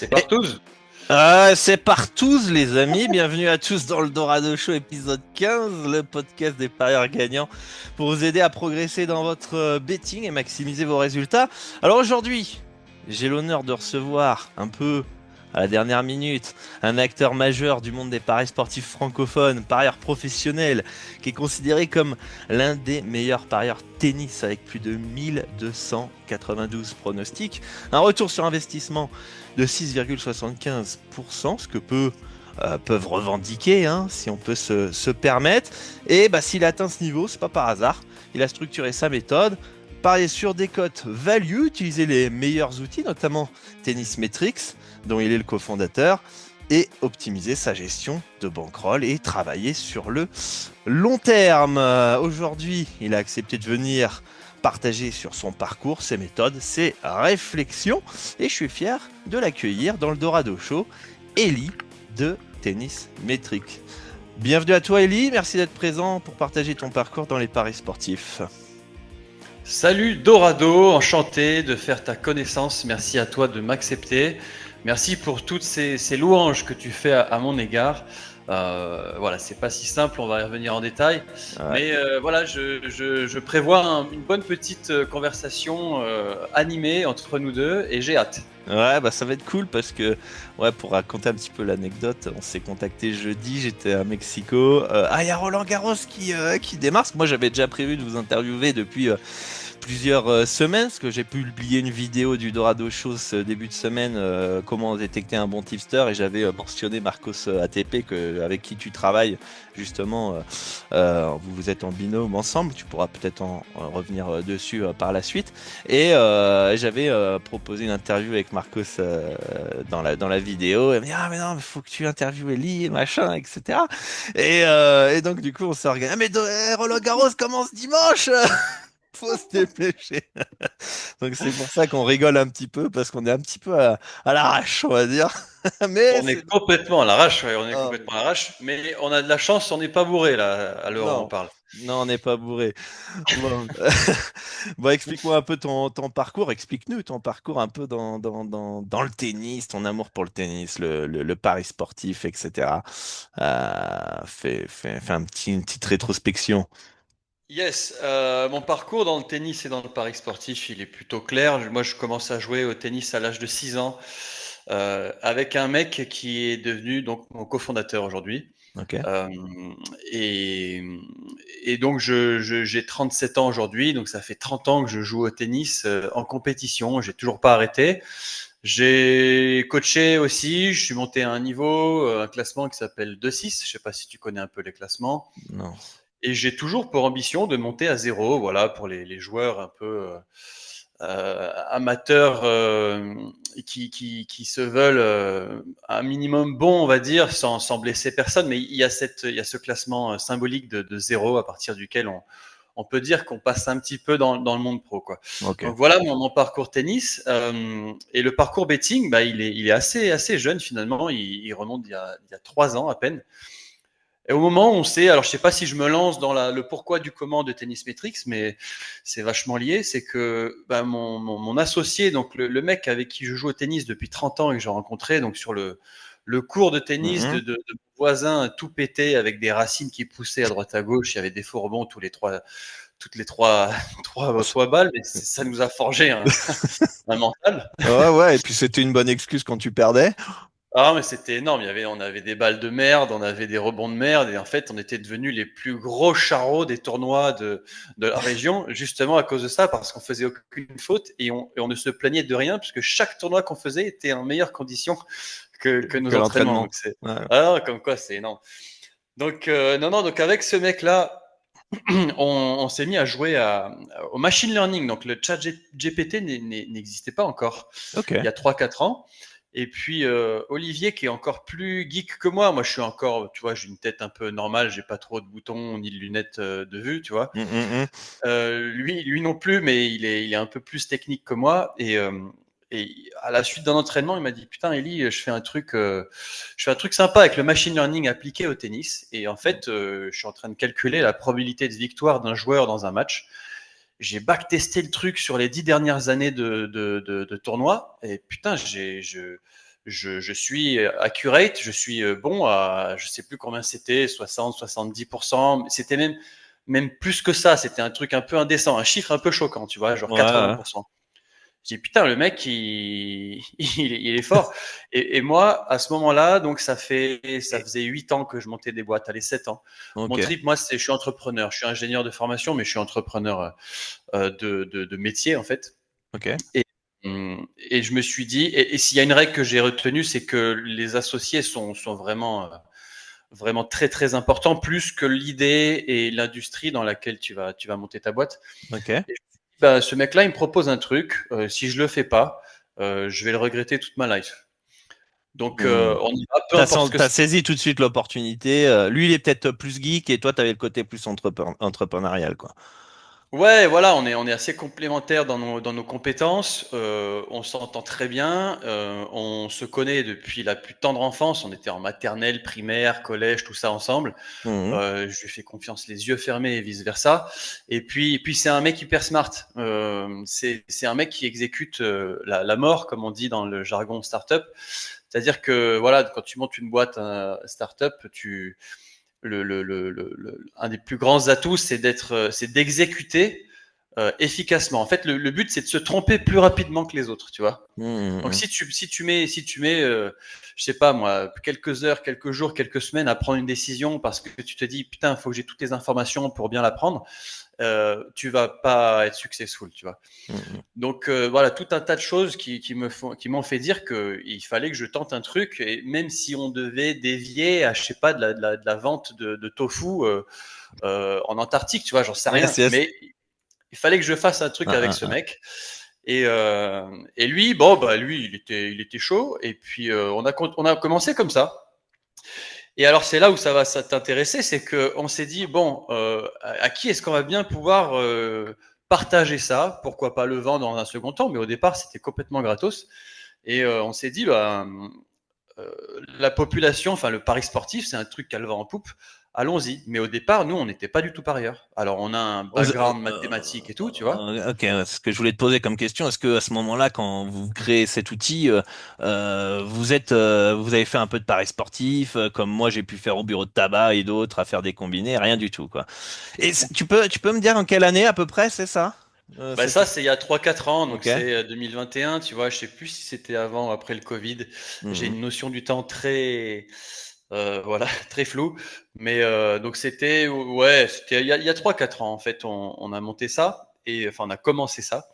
C'est partout. C'est partout les amis, bienvenue à tous dans le Dorado Show épisode 15, le podcast des parieurs gagnants pour vous aider à progresser dans votre betting et maximiser vos résultats. Alors aujourd'hui, j'ai l'honneur de recevoir un peu à la dernière minute un acteur majeur du monde des paris sportifs francophones, parieur professionnel, qui est considéré comme l'un des meilleurs parieurs tennis avec plus de 1292 pronostics, un retour sur investissement de 6,75%, ce que peuvent revendiquer, hein, si on peut se permettre. Et s'il atteint ce niveau, c'est pas par hasard. Il a structuré sa méthode, parier sur des cotes value, utiliser les meilleurs outils, notamment Tennis Metrics, dont il est le cofondateur, et optimiser sa gestion de bankroll et travailler sur le long terme. Aujourd'hui, il a accepté de venir partager sur son parcours, ses méthodes, ses réflexions. Et je suis fier de l'accueillir dans le Dorado Show, Eli de Tennis Metrics. Bienvenue à toi Eli, merci d'être présent pour partager ton parcours dans les paris sportifs. Salut Dorado, enchanté de faire ta connaissance. Merci à toi de m'accepter. Merci pour toutes ces louanges que tu fais à mon égard. Voilà, c'est pas si simple, on va y revenir en détail. Ouais. Mais voilà, je prévois une bonne petite conversation animée entre nous deux et j'ai hâte. Ouais, ça va être cool parce que, pour raconter un petit peu l'anecdote, on s'est contacté jeudi, j'étais à Mexico. Il y a Roland Garros qui démarre. Moi, j'avais déjà prévu de vous interviewer depuis plusieurs semaines, parce que j'ai publié une vidéo du Dorado Show ce début de semaine, comment détecter un bon tipster, et j'avais mentionné Marcos ATP, avec qui tu travailles justement. Vous êtes en binôme ensemble, tu pourras peut-être en revenir dessus par la suite. Et j'avais proposé une interview avec Marcos dans la vidéo. Elle me dit mais non, mais faut que tu interviewes Eli, machin, etc. Et donc du coup on s'est organisé. Roland Garros commence dimanche. Faut se dépêcher. Donc c'est pour ça qu'on rigole un petit peu, parce qu'on est un petit peu à l'arrache, on va dire. Mais On est c'est... complètement à l'arrache, ouais, on est Oh, complètement à l'arrache, mais on a de la chance, on n'est pas bourré là, à l'heure où on non, parle. non, on n'est pas bourré. Bon, explique-moi un peu ton parcours. Explique-nous ton parcours un peu dans le tennis, ton amour pour le tennis, le pari sportif, etc. Fais une petite rétrospection. Yes, mon parcours dans le tennis et dans le pari sportif, il est plutôt clair. Moi, je commence à jouer au tennis à l'âge de 6 ans, avec un mec qui est devenu donc mon cofondateur aujourd'hui. Ok. Euh, et, et donc, j'ai 37 ans aujourd'hui, donc ça fait 30 ans que je joue au tennis en compétition. J'ai toujours pas arrêté. J'ai coaché aussi, je suis monté à un niveau, un classement qui s'appelle 2-6. Je sais pas si tu connais un peu les classements. Non. Et j'ai toujours pour ambition de monter à 0, voilà, pour les joueurs un peu amateurs qui se veulent un minimum bon, on va dire, sans blesser personne. Mais il y a ce classement symbolique de 0 à partir duquel on peut dire qu'on passe un petit peu dans le monde pro, quoi. Ok. Donc voilà mon parcours tennis. Et le parcours betting, il est assez jeune finalement. Il remonte il y a 3 ans à peine. Et au moment où on sait, alors je sais pas si je me lance dans le pourquoi du comment de Tennis Metrics, mais c'est vachement lié, c'est que mon associé, donc le mec avec qui je joue au tennis depuis 30 ans et que j'ai rencontré, donc sur le cours de tennis Mhm. de mon voisin tout pété avec des racines qui poussaient à droite à gauche, il y avait des faux rebonds toutes les trois, trois balles, mais ça nous a forgé un mental. Ouais, et puis c'était une bonne excuse quand tu perdais. Ah, mais c'était énorme. On avait des balles de merde, on avait des rebonds de merde, et en fait, on était devenus les plus gros charros des tournois de la région, justement à cause de ça, parce qu'on faisait aucune faute et on ne se plaignait de rien, puisque chaque tournoi qu'on faisait était en meilleures conditions que Que nos entraînements. l'entraînement. Donc c'est, Ouais. ah, comme quoi, c'est énorme. Donc, non, donc avec ce mec-là, on s'est mis à jouer au machine learning. Donc, le chat GPT n'existait pas encore Ok. il y a 3 4 ans. Et puis Olivier qui est encore plus geek que moi je suis encore, tu vois, j'ai une tête un peu normale, j'ai pas trop de boutons ni de lunettes de vue, tu vois. Mm. Lui non plus, mais il est un peu plus technique que moi. Et à la suite d'un entraînement, il m'a dit putain Eli, je fais un truc sympa avec le machine learning appliqué au tennis. Et en fait, je suis en train de calculer la probabilité de victoire d'un joueur dans un match. J'ai backtesté le truc sur les 10 dernières années de tournoi et putain, je suis accurate, je suis bon à, je sais plus combien c'était, 60, 70%. C'était même plus que ça. C'était un truc un peu indécent, un chiffre un peu choquant, tu vois, genre Ouais, ouais. 80%. Je dis putain, le mec, il est fort. Et moi, à ce moment-là, donc ça faisait 8 ans que je montais des boîtes, allez 7 ans. Mon Ok, trip, moi, je suis entrepreneur. Je suis ingénieur de formation, mais je suis entrepreneur de métier en fait. ok. Et, et je me suis dit, et s'il y a une règle que j'ai retenue, c'est que les associés sont vraiment très très importants, plus que l'idée et l'industrie dans laquelle tu vas monter ta boîte. Ok. Et bah, ce mec-là, il me propose un truc. Si je le fais pas, je vais le regretter toute ma life. Donc, Hmm. on y va, peu importe ce que T'as c'est. saisi tout de suite l'opportunité. Lui, il est peut-être plus geek et toi, t'avais le côté plus entrepreneurial, quoi. Ouais, voilà, on est assez complémentaires dans nos compétences. On s'entend très bien. On se connaît depuis la plus tendre enfance. On était en maternelle, primaire, collège, tout ça ensemble. Mhm. Je lui fais confiance les yeux fermés et vice versa. Et puis c'est un mec hyper smart. C'est un mec qui exécute la mort, comme on dit dans le jargon startup. C'est-à-dire que voilà, quand tu montes une boîte startup, un des plus grands atouts, c'est d'exécuter efficacement. En fait, le but, c'est de se tromper plus rapidement que les autres, tu vois. Donc Mhm. si tu mets je sais pas moi, quelques heures, quelques jours, quelques semaines à prendre une décision parce que tu te dis putain, il faut que j'ai toutes les informations pour bien la prendre, tu vas pas être successful, tu vois. Mhm. Donc voilà, tout un tas de choses qui m'ont fait dire que il fallait que je tente un truc, et même si on devait dévier à je sais pas de la vente de tofu en Antarctique, tu vois, j'en sais Yes, rien, yes. mais il fallait que je fasse un truc Ah, avec ah, ce ah. mec. Et lui, bon, bah, lui, il était chaud. Et puis, on a commencé comme ça. Et alors, c'est là où ça t'intéresser, c'est que on s'est dit, bon, à qui est-ce qu'on va bien pouvoir partager ça? Pourquoi pas le vendre dans un second temps? Mais au départ, c'était complètement gratos. Et on s'est dit, bah, euh, la population, enfin, le pari sportif, c'est un truc qu'elle va en poupe. Allons-y. Mais au départ, nous, on n'était pas du tout parieurs. Alors, on a un background mathématique et tout, tu vois. Ok, ouais, ce que je voulais te poser comme question, est-ce que à ce moment-là, quand vous créez cet outil, vous avez fait un peu de paris sportif, comme moi j'ai pu faire au bureau de tabac et d'autres à faire des combinés, rien du tout, quoi. Et tu peux me dire en quelle année à peu près, c'est ça? Bah ça, c'est il y a 3-4 ans, donc Ok. c'est 2021, tu vois, je sais plus si c'était avant ou après le Covid. J'ai Mhm. une notion du temps très, voilà, très floue. Mais donc c'était, ouais, c'était il y a 3-4 ans, en fait, on a monté ça, et enfin, on a commencé ça.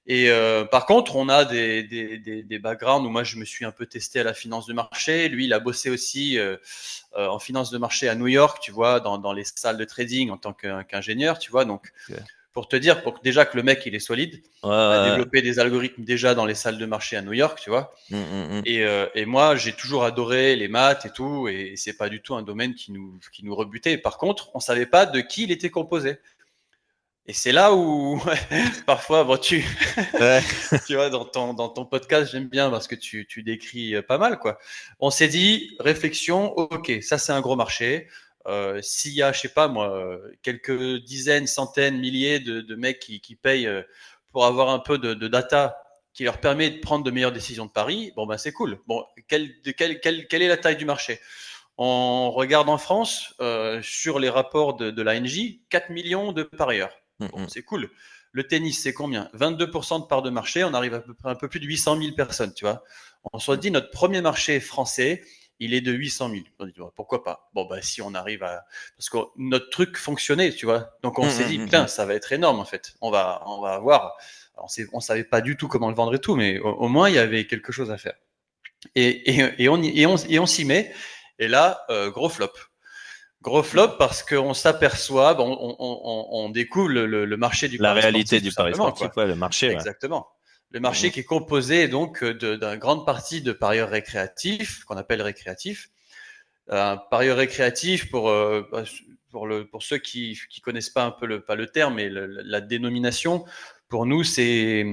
Et par contre, on a des backgrounds où moi, je me suis un peu testé à la finance de marché. Lui, il a bossé aussi en finance de marché à New York, tu vois, dans les salles de trading en tant qu'ingénieur, tu vois. Donc, Ok. pour te dire, déjà que le mec, il est solide, Ouais, a ouais, ouais. développé des algorithmes déjà dans les salles de marché à New York, tu vois. Mhm, Et moi, j'ai toujours adoré les maths et tout, et c'est pas du tout un domaine qui nous rebutait. Par contre, on savait pas de qui il était composé. Et c'est là où, parfois, bon, mhm. Ouais. tu vois, dans ton podcast, j'aime bien parce que tu décris pas mal, quoi. On s'est dit, réflexion, ok, ça c'est un gros marché. S'il y a, je sais pas moi, quelques dizaines, centaines, milliers de mecs qui payent pour avoir un peu de data qui leur permet de prendre de meilleures décisions de paris, bon ben c'est cool. Bon, quelle est la taille du marché? On regarde en France sur les rapports de l'ANJ, 4 millions de parieurs. Bon, Mhm. c'est cool. Le tennis, c'est combien? 22% de part de marché, on arrive à peu près un peu plus de 800 000 personnes, tu vois. On se dit, notre premier marché français, il est de 800 000. On dit, bah, pourquoi pas? Bon, bah, si on arrive à. Parce que notre truc fonctionnait, tu vois. Donc, on s'est dit, Mhm, putain, ça va être énorme, en fait. On va avoir. Alors, on savait pas du tout comment le vendre et tout, mais au moins, il y avait quelque chose à faire. Et on s'y met. Et là, gros flop. Gros flop mhm. parce qu'on s'aperçoit, bon, on découvre le marché du La pari réalité sportif, tout du pari simplement, sportif, quoi. ouais, le marché, ouais. Exactement. Le marché Mhm. qui est composé donc d'une grande partie de parieurs récréatifs, qu'on appelle récréatifs. Un parieur récréatif, pour ceux qui connaissent pas un peu pas le terme, mais la dénomination, pour nous, c'est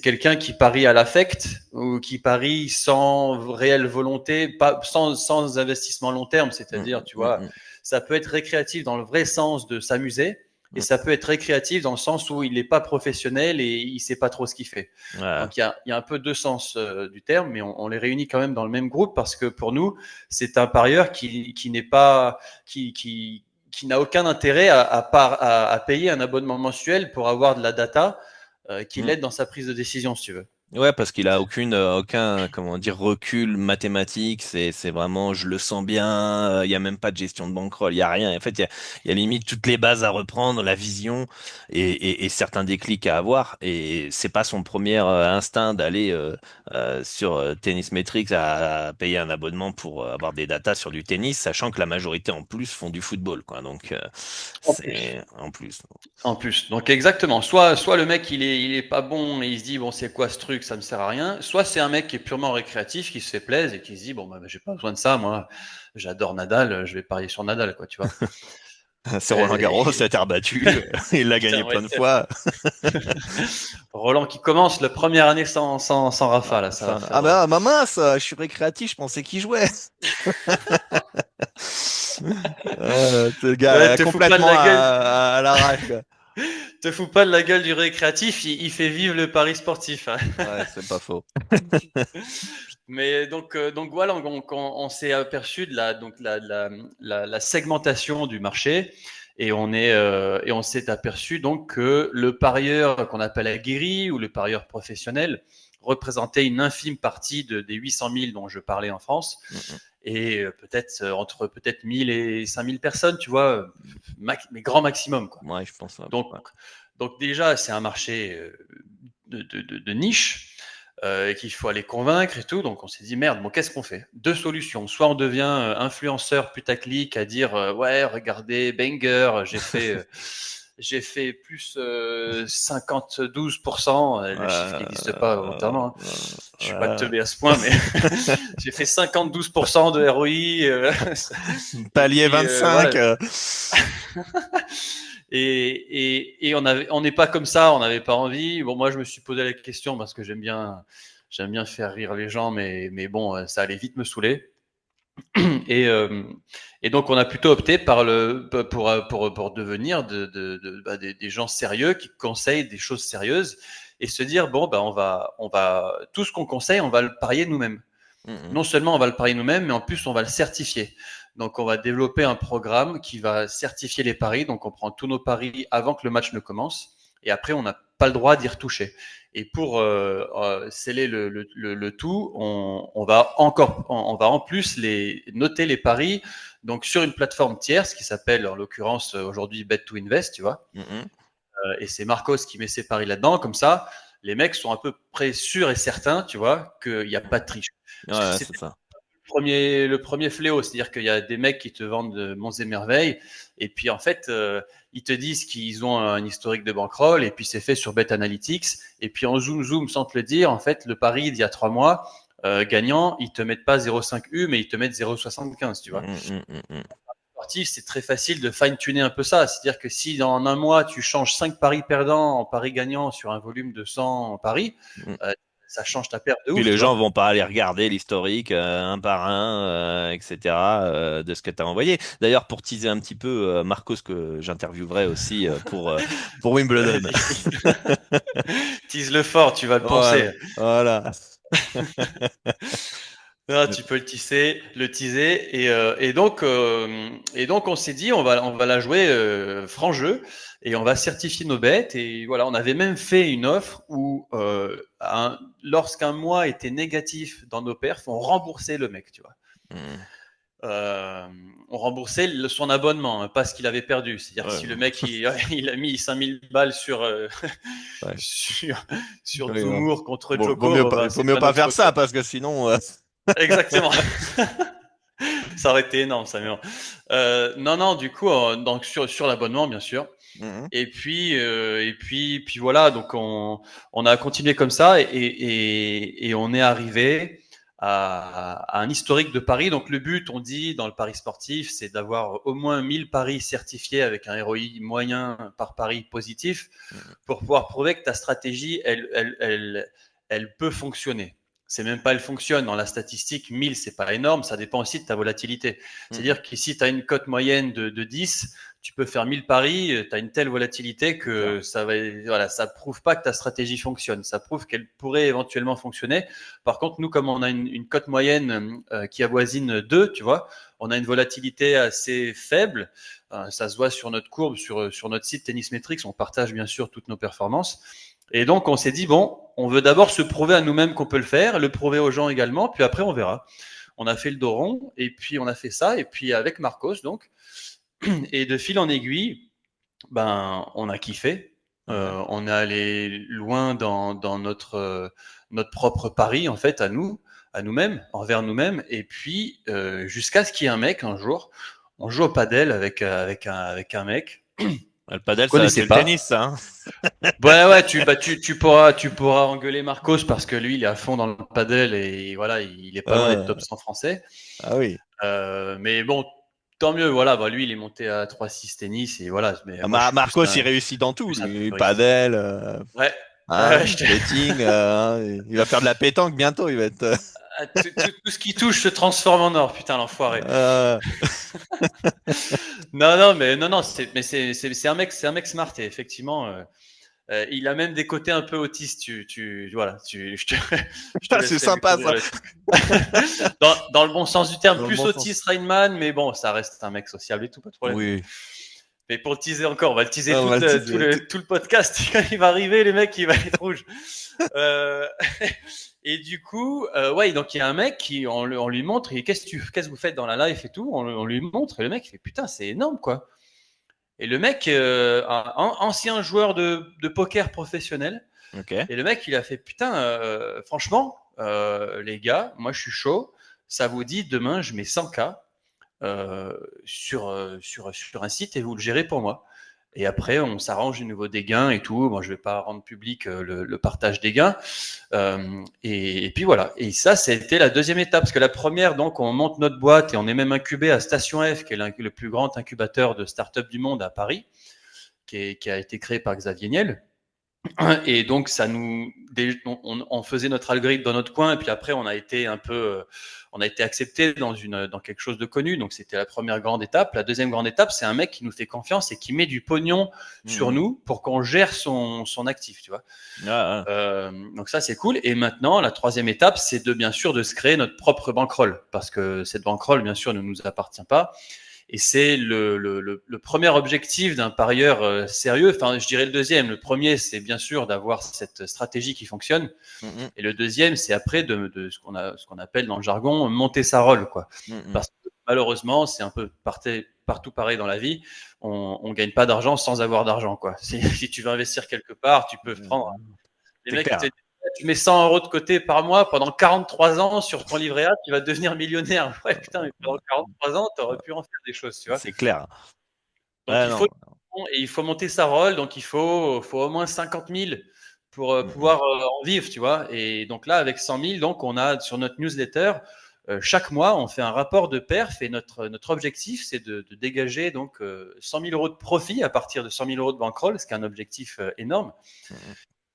quelqu'un qui parie à l'affect ou qui parie sans réelle volonté, pas, sans investissement long terme. C'est-à-dire, Mhm, tu vois, mhm, ça peut être récréatif dans le vrai sens de s'amuser, et ça peut être récréatif dans le sens où il n'est pas professionnel et il sait pas trop ce qu'il fait. Ouais. Donc il y a un peu deux sens du terme, mais on les réunit quand même dans le même groupe parce que pour nous, c'est un parieur qui n'est pas qui n'a aucun intérêt à payer un abonnement mensuel pour avoir de la data qui Mm. l'aide dans sa prise de décision, si tu veux. Ouais, parce qu'il a aucun, comment dire, recul mathématique. C'est vraiment, je le sens bien. Il y a même pas de gestion de bankroll. Il y a rien. En fait, il y a limite toutes les bases à reprendre, la vision et certains déclics à avoir. Et c'est pas son premier instinct d'aller sur Tennis Metrics à payer un abonnement pour avoir des datas sur du tennis, sachant que la majorité en plus font du football, quoi. Donc En plus. c'est en plus. En plus. Donc exactement. Soit le mec il est pas bon et il se dit bon c'est quoi ce truc, ça me sert à rien. Soit c'est un mec qui est purement récréatif, qui se fait plaisir et qui se dit bon bah j'ai pas besoin de ça, moi j'adore Nadal, je vais parier sur Nadal quoi, tu vois. C'est Roland Garros, il a été rebattu. Il l'a gagné Putain, ouais, plein de fois. Roland qui commence la première année sans Rafa là, ça va faire Ah drôle. bah, mince, je suis récréatif, je pensais qu'il jouait. Le Ouais, gars te fous pas de complètement la gueule, à l'arrache, quoi. te fous pas de la gueule du récréatif, il fait vivre le pari sportif, hein. Ouais, c'est pas faux. Mais donc voilà, on s'est aperçu de la segmentation du marché et on s'est aperçu donc que le parieur qu'on appelle aguerri ou le parieur professionnel représentait une infime partie des 800 000 dont je parlais en France Mm, et peut-être entre peut-être 1000 et 5000 personnes, tu vois, mais grand maximum quoi. ouais, je pense. Donc Ouais. donc déjà c'est un marché de niche et qu'il faut aller convaincre et tout. Donc on s'est dit merde, bon qu'est-ce qu'on fait? Deux solutions. Soit on devient influenceur putaclic à dire ouais regardez banger, j'ai fait plus 52%, le chiffre n'existe pas volontairement, hein. Je suis pas Ouais. teubé à ce point, mais j'ai fait 52% de ROI. Et Palier puis 25. voilà. Et on n'est pas comme ça, on n'avait pas envie. Bon, moi, je me suis posé la question parce que j'aime bien faire rire les gens, mais bon, ça allait vite me saouler. Et, euh, et donc, on a plutôt opté pour devenir des gens sérieux qui conseillent des choses sérieuses et se dire bon, ben, tout ce qu'on conseille, on va le parier nous-mêmes. Mm, Non seulement on va le parier nous-mêmes, mais en plus on va le certifier. Donc on va développer un programme qui va certifier les paris. Donc on prend tous nos paris avant que le match ne commence et après on n'a pas le droit d'y retoucher. Et pour sceller le tout, on va en plus noter les paris donc sur une plateforme tierce qui s'appelle en l'occurrence aujourd'hui Bet2Invest, tu vois. mm, mm. Et c'est Marcos qui met ses paris là-dedans. Comme ça, les mecs sont à peu près sûrs et certains, tu vois, qu'il n'y a pas de triche. Parce que Ouais, c'est c'est ça. le premier fléau, c'est-à-dire qu'il y a des mecs qui te vendent de monts et merveilles, et puis en fait, ils te disent qu'ils ont un historique de bankroll, et puis c'est fait sur Bet Analytics, et puis en zoom sans te le dire, en fait, le pari d'il y a 3 mois, gagnant, ils te mettent pas 0,5 U, mais ils te mettent 0,75, tu vois. Mm, mm, mm, mm. Sportif, c'est très facile de fine-tuner un peu ça, c'est-à-dire que si dans un mois tu changes 5 paris perdants en paris gagnants sur un volume de 100 paris, Mm. euh, ça change ta perte de Puis ouf, les tu gens vois. vont pas aller regarder l'historique un par un, etc. De ce que tu as envoyé. D'ailleurs, pour teaser un petit peu, Marcos, que j'interviewerai aussi pour Wimbledon. Tease le fort, tu vas le Voilà, penser. voilà. Ah, tu peux le teaser, et donc on s'est dit on va la jouer franc jeu et on va certifier nos bêtes et voilà on avait même fait une offre où lorsqu'un mois était négatif dans nos perfs on remboursait le mec, tu vois. Mm. On remboursait son abonnement, hein, pas ce qu'il avait perdu. C'est-à-dire que Ouais, si le mec il a mis 5000 balles sur ouais. sur sur Oui, non. Zoumour contre Vaut Djoko, mieux bon pas, bah il faut c'est mieux pas pas notre faire ça faute. parce que sinon. Exactement. Ça aurait été énorme, ça. Mais bon. Non, non. Du coup, donc sur l'abonnement, bien sûr. Mhm. Puis voilà. Donc on a continué comme ça et on est arrivé à un historique de paris. Donc le but, on dit dans le pari sportif, c'est d'avoir au moins 1000 paris certifiés avec un ROI moyen par pari positif Mhm. pour pouvoir prouver que ta stratégie, elle peut fonctionner. c'est même pas elle fonctionne. Dans la statistique, 1000, c'est pas énorme. Ça dépend aussi de ta volatilité. C'est-à-dire qu'ici, tu as une cote moyenne de 10, tu peux faire 1000 paris, tu as une telle volatilité que ça prouve pas que ta stratégie fonctionne. Ça prouve qu'elle pourrait éventuellement fonctionner. Par contre, nous, comme on a une cote moyenne qui avoisine 2, tu vois, on a une volatilité assez faible. Ça se voit sur notre courbe, sur notre site Tennis Metrics. On partage bien sûr toutes nos performances. Et donc, on s'est dit, bon, on veut d'abord se prouver à nous-mêmes qu'on peut le faire, le prouver aux gens également, puis après, on verra. On a fait le dos rond, et puis on a fait ça, et puis avec Marcos, donc, et de fil en aiguille, ben, on a kiffé. On est allé loin dans notre propre pari, en fait, à nous-mêmes, envers nous-mêmes, et puis jusqu'à ce qu'il y ait un mec, un jour, on joue au padel avec un mec. Le padel, Vous c'est connaissez le pas. tennis, ça. Hein. Ouais, tu pourras engueuler Marcos parce que lui, il est à fond dans le padel et voilà, il est pas loin d'être top 100 français. Ah oui. Mais bon, tant mieux, voilà, bah, lui, il est monté à 3-6 tennis et voilà. Mais moi, je suis Marcos, il réussit dans tout, plus un lui. puriste. Padel, Ouais. betting, il va faire de la pétanque bientôt, il va être. Tout ce qui touche se transforme en or, putain, l'enfoiré. Euh, Non, mais non, c'est un mec smart et effectivement, il a même des côtés un peu autistes. Voilà, je te c'est laisserai sympa découvrir ça. le truc. Dans le bon sens du terme, Dans le plus bon sens. autiste Rainman, mais bon, ça reste un mec sociable et tout, pas de problème. Oui. Mais pour le teaser encore, on va le teaser On va le tout teaser. le podcast. Quand il va arriver, les mecs, il va être rouge. Euh, et du coup, ouais, donc il y a un mec on lui montre, qu'est-ce que vous faites dans la life et tout, on lui montre, et le mec il fait putain, c'est énorme quoi. Et le mec, ancien joueur de poker professionnel, Ok. et le mec il a fait putain, franchement, les gars, moi je suis chaud, ça vous dit demain je mets 100K sur un site et vous le gérez pour moi. Et après, on s'arrange au niveau des gains et tout. Moi, je vais pas rendre public le partage des gains. Et puis voilà. Et ça, c'était la deuxième étape. Parce que la première, donc, on monte notre boîte et on est même incubé à Station F, qui est le plus grand incubateur de start-up du monde à Paris, qui a été créé par Xavier Niel. Et donc, on faisait notre algorithme dans notre coin, et puis après, on a été accepté dans quelque chose de connu. Donc, c'était la première grande étape. La deuxième grande étape, c'est un mec qui nous fait confiance et qui met du pognon sur nous pour qu'on gère son actif, tu vois. Donc ça, c'est cool. Et maintenant, la troisième étape, c'est bien sûr de se créer notre propre bankroll, parce que cette bankroll, bien sûr, ne nous appartient pas. Et c'est le premier objectif d'un parieur sérieux. Enfin, je dirais le deuxième. Le premier, c'est bien sûr d'avoir cette stratégie qui fonctionne. Et le deuxième, c'est après de ce qu'on appelle dans le jargon monter sa roll, quoi. Parce que malheureusement, c'est un peu partout pareil dans la vie. On gagne pas d'argent sans avoir d'argent, quoi. Si tu veux investir quelque part, tu peux prendre. Les mecs, tu mets 100 euros de côté par mois pendant 43 ans sur ton livret A, tu vas devenir millionnaire. Ouais, putain, mais pendant 43 ans, tu aurais pu en faire des choses, tu vois. C'est clair. Donc, il faut monter sa roll, donc il faut au moins 50 000 pour pouvoir en vivre, tu vois. Et donc là, avec 100 000, donc on a sur notre newsletter, chaque mois, on fait un rapport de perf et notre objectif, c'est de dégager donc 100 000 euros de profit à partir de 100 000 euros de bankroll, ce qui est un objectif énorme.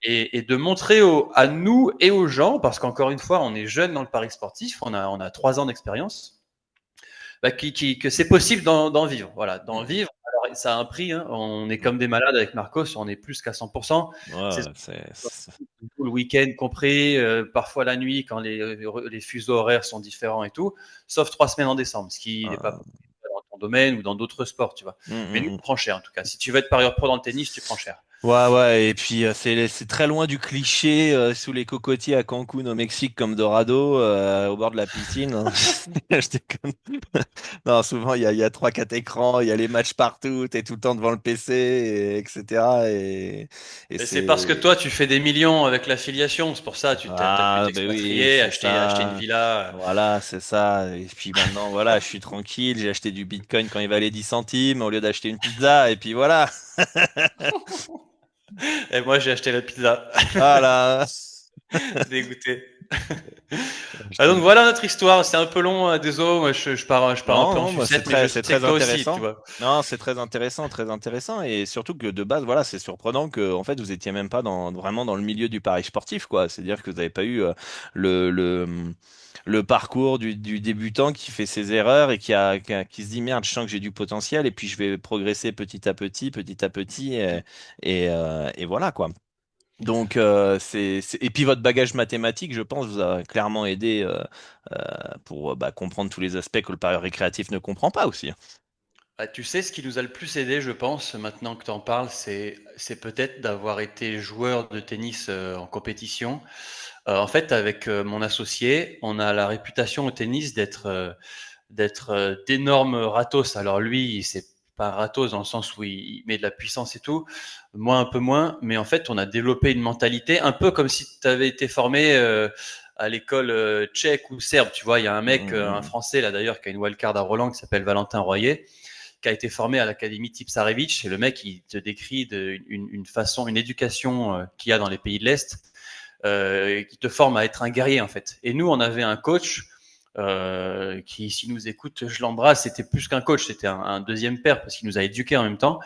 Et de montrer à nous et aux gens, parce qu'encore une fois, on est jeune dans le pari sportif, on a 3 ans d'expérience, que c'est possible d'en vivre. Voilà, d'en vivre. Alors, ça a un prix. Hein. On est comme des malades avec Marcos, on est plus qu'à 100%. Tout le week-end compris, parfois la nuit quand les fuseaux horaires sont différents et tout, sauf 3 semaines en décembre, ce qui n'est pas possible dans ton domaine ou dans d'autres sports, tu vois. Mais nous, on prend cher en tout cas. Si tu veux être parieur pro dans le tennis, tu prends cher. Ouais, et puis c'est très loin du cliché sous les cocotiers à Cancun au Mexique comme Dorado au bord de la piscine. Hein. Je déconne. Non, souvent il y a 3-4 écrans, il y a les matchs partout, t'es tout le temps devant le PC, etc. Et C'est parce que toi, tu fais des millions avec l'affiliation. C'est pour ça, tu as pu ben oui, t'expatrier, c'est acheter une ça. villa. Voilà, c'est ça. Et puis maintenant, voilà, je suis tranquille, j'ai acheté du Bitcoin quand il valait 10 centimes au lieu d'acheter une pizza, et puis voilà. Et moi, j'ai acheté la pizza. Voilà. Dégoûté. Ah, donc voilà notre histoire. C'est un peu long, désolé. Moi, je pars un Non, peu en non, bah, sucette, mais je c'est sais que très toi aussi, tu intéressant. vois. Non, c'est très intéressant, et surtout que de base, voilà, c'est surprenant que en fait vous étiez même pas vraiment dans le milieu du pari sportif, quoi. C'est-à-dire que vous n'avez pas eu le, le le parcours du débutant qui fait ses erreurs et qui se dit merde, je sens que j'ai du potentiel et puis je vais progresser petit à petit, et voilà, quoi. Donc, et puis votre bagage mathématique, je pense, vous a clairement aidé pour bah, comprendre tous les aspects que le parieur récréatif ne comprend pas aussi. Ah, tu sais, ce qui nous a le plus aidé, je pense, maintenant que tu en parles, c'est peut-être d'avoir été joueur de tennis en compétition. En fait, avec mon associé, on a la réputation au tennis d'être d'énormes ratos. Alors lui, c'est pas un ratos dans le sens où il met de la puissance et tout, moi un peu moins, mais en fait, on a développé une mentalité un peu comme si tu avais été formé à l'école tchèque ou serbe. Tu vois, il y a un mec, un Mhm, Français là d'ailleurs, qui a une wildcard à Roland, qui s'appelle Valentin Royer, qui a été formé à l'académie Tipsarevic. Et le mec, il te décrit une façon, une éducation qu'il y a dans les pays de l'Est, qui te forme à être un guerrier en fait. Et nous, on avait un coach qui, s'il nous écoute, je l'embrasse. C'était plus qu'un coach, c'était un deuxième père parce qu'il nous a éduqués en même temps.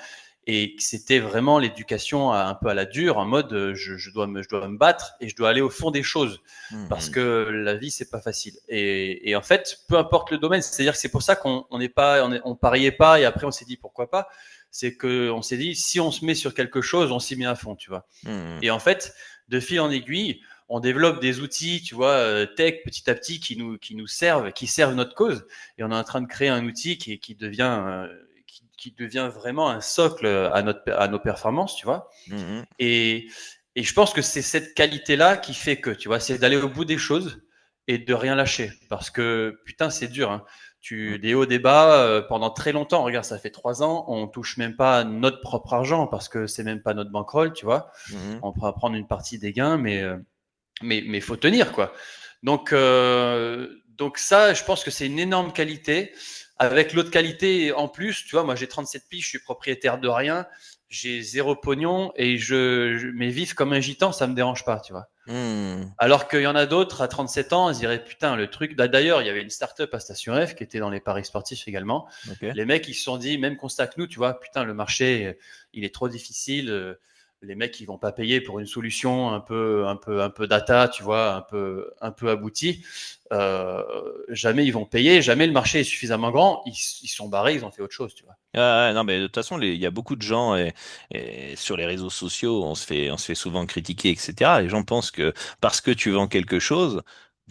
Et c'était vraiment l'éducation un peu à la dure, en mode je dois me battre et je dois aller au fond des choses parce mhm, que la vie c'est pas facile. Et en fait, peu importe le domaine, c'est-à-dire que c'est pour ça qu'on on n'est pas, on pariait pas et après on s'est dit pourquoi pas. C'est que on s'est dit si on se met sur quelque chose, on s'y met à fond, tu vois. mhm, Et en fait, de fil en aiguille, on développe des outils, tu vois, tech petit à petit qui nous servent, qui servent notre cause. Et on est en train de créer un outil qui devient vraiment un socle à nos performances, tu vois. mhm, Et, et je pense que c'est cette qualité-là qui fait que, tu vois, c'est d'aller au bout des choses et de rien lâcher. Parce que, putain, c'est dur, hein. Des hauts, des bas, pendant très longtemps. Regarde, ça fait 3 ans, on touche même pas notre propre argent parce que c'est même pas notre bankroll, tu vois. mhm, On pourra prendre une partie des gains, mais faut tenir, quoi. Donc ça, je pense que c'est une énorme qualité. Avec l'autre qualité, en plus, tu vois, moi j'ai 37 piges, je suis propriétaire de rien, j'ai zéro pognon et mais vivre comme un gitan, ça me dérange pas, tu vois. mhm. Alors qu'il y en a d'autres à 37 ans, ils diraient putain, le truc. D'ailleurs, il y avait une start-up à Station F qui était dans les paris sportifs également. Ok. Les mecs, ils se sont dit, même constat que nous, tu vois, putain, le marché, il est trop difficile. Les mecs, ils vont pas payer pour une solution un peu data, tu vois, un peu aboutie. Euh, Jamais ils vont payer, jamais le marché est suffisamment grand. Ils sont barrés, ils ont fait autre chose, tu vois. Non, mais de toute façon, il y a beaucoup de gens, et sur les réseaux sociaux, on se fait souvent critiquer, etc. Les gens pensent que parce que tu vends quelque chose,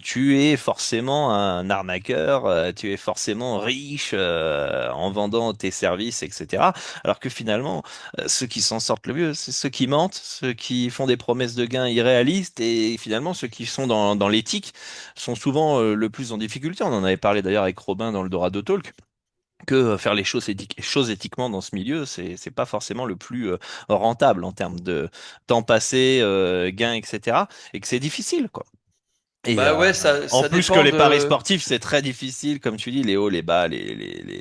tu es forcément un arnaqueur, tu es forcément riche en vendant tes services, etc. Alors que finalement, ceux qui s'en sortent le mieux, c'est ceux qui mentent, ceux qui font des promesses de gains irréalistes, et finalement ceux qui sont dans l'éthique sont souvent le plus en difficulté. On en avait parlé d'ailleurs avec Robin dans le Dorado Talk, que faire les choses éthiquement dans ce milieu, c'est pas forcément le plus rentable en termes de temps passé, gains, etc. Et que c'est difficile, quoi. Et Bah ouais, ça, en ça plus que dépend les paris de. sportifs, c'est très difficile, comme tu dis, les hauts, les bas,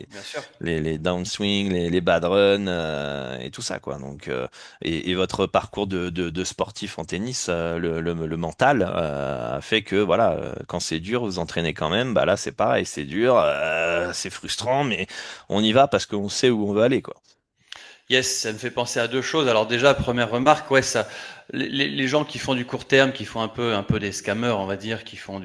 Bien sûr. les downswings, les bad runs, et tout ça, quoi. Donc, et votre parcours de sportif en tennis, le mental, a fait que, voilà, quand c'est dur, vous entraînez quand même. Bah là, c'est pareil, c'est dur, c'est frustrant, mais on y va parce qu'on sait où on veut aller, quoi. Yes, ça me fait penser à deux choses. Alors déjà, première remarque, ouais, ça, les gens qui font du court terme, qui font un peu des scammers, on va dire, qui font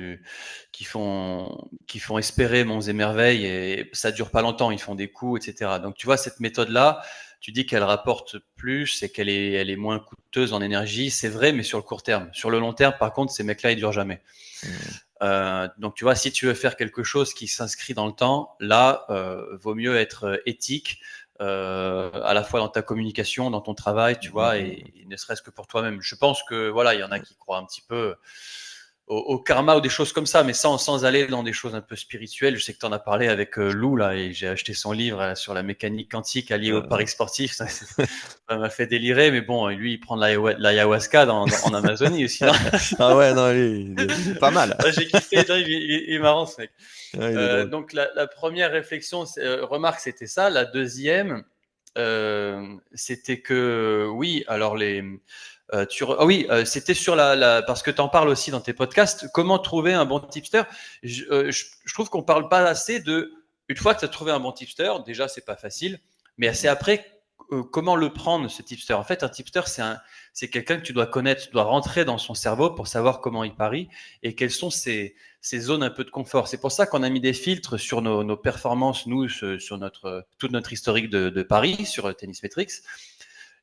espérer monts et merveilles et ça dure pas longtemps, ils font des coups, etc. Donc tu vois, cette méthode-là, tu dis qu'elle rapporte plus et elle est moins coûteuse en énergie, c'est vrai, mais sur le court terme. Sur le long terme, par contre, ces mecs-là, ils durent jamais. Mm, Donc tu vois, si tu veux faire quelque chose qui s'inscrit dans le temps, là, vaut mieux être éthique, à la fois dans ta communication, dans ton travail, tu mm, vois, mm, et ne serait-ce que pour toi-même. Je pense que voilà, il y en a qui croient un petit peu au karma ou des choses comme ça, mais sans aller dans des choses un peu spirituelles. Je sais que tu en as parlé avec Lou là, et j'ai acheté son livre sur la mécanique quantique alliée au euh, paris sportif. Ça m'a fait délirer, mais bon, lui, il prend de l'ayahuasca en Amazonie aussi. Non. Ah ouais, non, il est pas mal. J'ai kiffé, non, il est marrant ce mec. Ouais, il est drôle. Donc la première réflexion, remarque, c'était ça. La deuxième, c'était que oui, alors Ah oui, c'était sur parce que tu en parles aussi dans tes podcasts, comment trouver un bon tipster. Je trouve qu'on parle pas assez une fois que tu as trouvé un bon tipster, déjà c'est pas facile, mais c'est après comment le prendre ce tipster. En fait, un tipster c'est quelqu'un que tu dois connaître, tu dois rentrer dans son cerveau pour savoir comment il parie et quelles sont ses zones un peu de confort. C'est pour ça qu'on a mis des filtres sur nos performances, nous, sur toute notre historique de paris sur Tennis Metrics.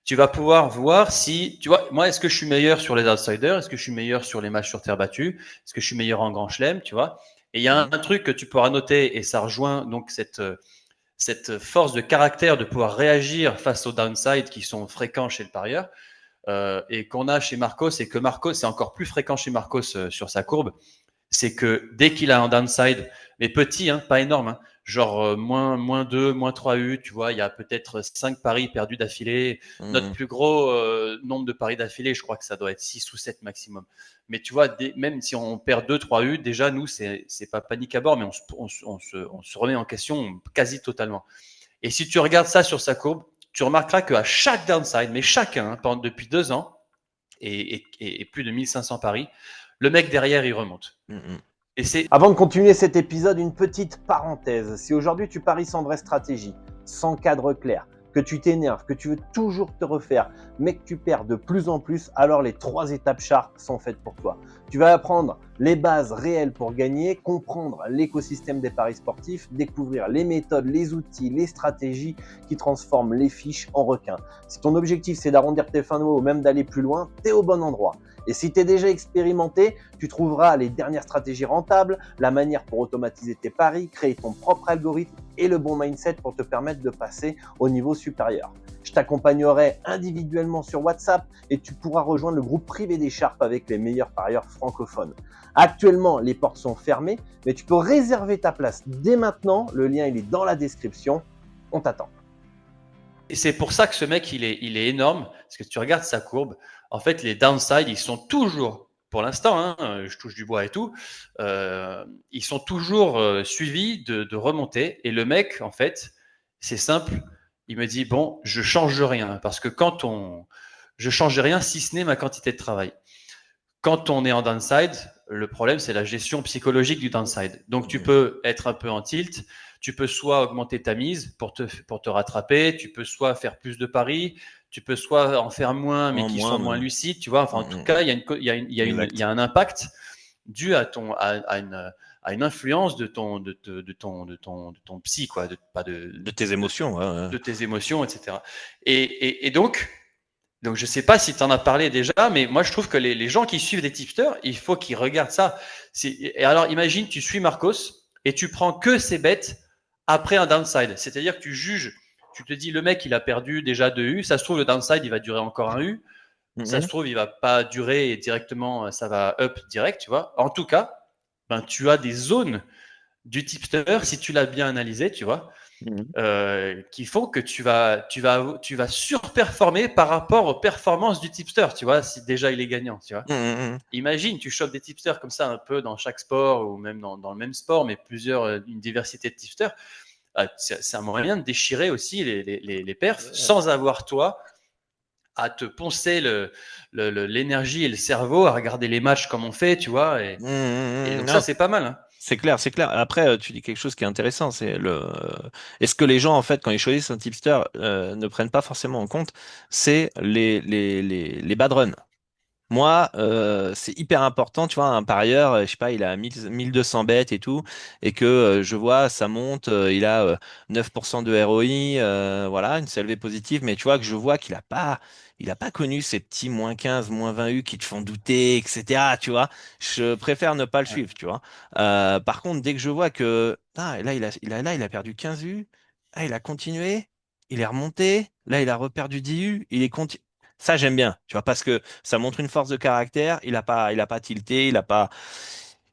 Tu vas pouvoir voir si, tu vois, moi, est-ce que je suis meilleur sur les outsiders? Est-ce que je suis meilleur sur les matchs sur terre battue? Est-ce que je suis meilleur en grand chelem, tu vois? Et il y a un truc que tu pourras noter, et ça rejoint donc cette force de caractère de pouvoir réagir face aux downside qui sont fréquents chez le parieur, et qu'on a chez Marcos, et que Marcos, c'est encore plus fréquent chez Marcos sur sa courbe, c'est que dès qu'il a un downside, mais petit, hein, pas énorme, hein, genre moins 2, moins 3 U, tu vois, il y a peut-être 5 paris perdus d'affilée. Notre plus gros nombre de paris d'affilée, je crois que ça doit être 6 ou 7 maximum. Mais tu vois, même si on perd 2, 3 U, déjà, nous, c'est pas panique à bord, mais on se remet en question quasi totalement. Et si tu regardes ça sur sa courbe, tu remarqueras qu'à chaque downside, mais chacun, hein, depuis 2 ans, et plus de 1500 paris, le mec derrière, il remonte. Et c'est Avant de continuer cet épisode, une petite parenthèse. Si aujourd'hui tu paries sans vraie stratégie, sans cadre clair, que tu t'énerves, que tu veux toujours te refaire, mais que tu perds de plus en plus, alors les 3 étapes Sharp sont faites pour toi. Tu vas apprendre les bases réelles pour gagner, comprendre l'écosystème des paris sportifs, découvrir les méthodes, les outils, les stratégies qui transforment les fiches en requins. Si ton objectif c'est d'arrondir tes fins de mois ou même d'aller plus loin, t'es au bon endroit. Et si tu es déjà expérimenté, tu trouveras les dernières stratégies rentables, la manière pour automatiser tes paris, créer ton propre algorithme et le bon mindset pour te permettre de passer au niveau supérieur. Je t'accompagnerai individuellement sur WhatsApp et tu pourras rejoindre le groupe privé des Sharps avec les meilleurs parieurs francophones. Actuellement, les portes sont fermées, mais tu peux réserver ta place dès maintenant. Le lien il est dans la description. On t'attend. Et c'est pour ça que ce mec, il est énorme, parce que tu regardes sa courbe, en fait, les downsides, ils sont toujours, pour l'instant, hein, je touche du bois et tout, ils sont toujours suivis de remontées. Et le mec, en fait, c'est simple, il me dit, bon, je change rien, parce que je change rien si ce n'est ma quantité de travail. Quand on est en downside, le problème, c'est la gestion psychologique du downside. Donc, tu peux être un peu en tilt. Tu peux soit augmenter ta mise pour te rattraper. Tu peux soit faire plus de paris. Tu peux soit en faire moins, mais qui sont moins lucides. Tu vois, enfin, en tout cas, il y a un impact dû à une influence de ton psy, quoi, de tes émotions, de tes émotions, etc. Et donc, je ne sais pas si tu en as parlé déjà, mais moi, je trouve que les gens qui suivent des tipsters, il faut qu'ils regardent ça. Et alors, imagine, tu suis Marcos et tu prends que ses bêtes après un downside. C'est-à-dire que tu juges, tu te dis, le mec, il a perdu déjà 2 U. Ça se trouve, le downside, il va durer encore un U. Ça se trouve, il va pas durer et directement, ça va up direct, tu vois. En tout cas, ben, tu as des zones du tipster, si tu l'as bien analysé, tu vois, qui font que tu vas surperformer par rapport aux performances du tipster, tu vois, si déjà il est gagnant, tu vois. Imagine, tu chopes des tipsters comme ça un peu dans chaque sport ou même dans le même sport, mais une diversité de tipsters. C'est un moyen de déchirer aussi les perfs sans avoir toi à te poncer l'énergie et le cerveau à regarder les matchs comme on fait, tu vois. Et donc ça, c'est pas mal. Hein. C'est clair, c'est clair. Après, tu dis quelque chose qui est intéressant, c'est est-ce que les gens, en fait, quand ils choisissent un tipster, ne prennent pas forcément en compte, c'est les bad runs. Moi, c'est hyper important, tu vois, un parieur, je sais pas, il a 1200 bêtes et tout, et que je vois, ça monte, il a 9% de ROI, voilà, une CLV positive, mais tu vois que je vois qu'il a pas connu ces petits -15, -20 U qui te font douter, etc., tu vois, je préfère ne pas le suivre, tu vois. Par contre, dès que je vois que, là, il a perdu 15 U, il a continué, il est remonté, là, il a reperdu 10 U, il est continué. Ça, j'aime bien, tu vois, parce que ça montre une force de caractère. Il a pas tilté,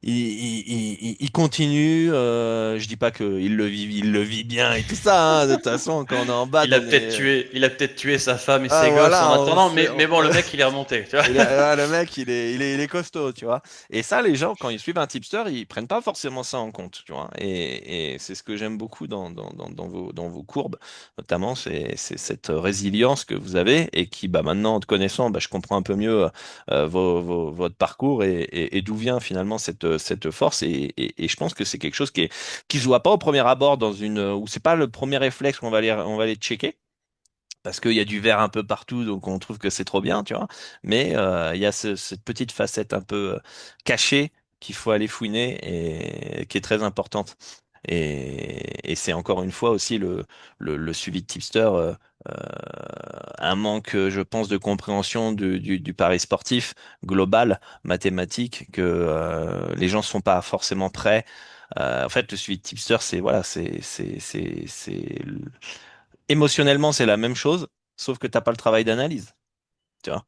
il continue. Je dis pas qu'il il le vit bien et tout ça. Hein. De toute façon, quand on est en bas, Il a peut-être tué sa femme et ah ses gosses en voilà, attendant, mais bon, le mec, il est remonté, tu vois. le mec, il est costaud, tu vois. Et ça, les gens, quand ils suivent un tipster, ils prennent pas forcément ça en compte, tu vois. Et c'est ce que j'aime beaucoup dans vos courbes, notamment, c'est cette résilience que vous avez et qui, bah, maintenant, en te connaissant, bah, je comprends un peu mieux votre parcours et d'où vient finalement cette force. Et je pense que c'est quelque chose qui se voit pas au premier abord où c'est pas le premier réflexe qu'on va aller checker parce qu'il y a du verre un peu partout, donc on trouve que c'est trop bien, tu vois. Mais il y a cette petite facette un peu cachée qu'il faut aller fouiner et qui est très importante. Et c'est encore une fois aussi le suivi de tipster, euh, un manque, je pense, de compréhension du pari sportif global, mathématique, que les gens sont pas forcément prêts. En fait, le suivi de tipster, c'est voilà, émotionnellement, c'est la même chose, sauf que t'as pas le travail d'analyse, tu vois.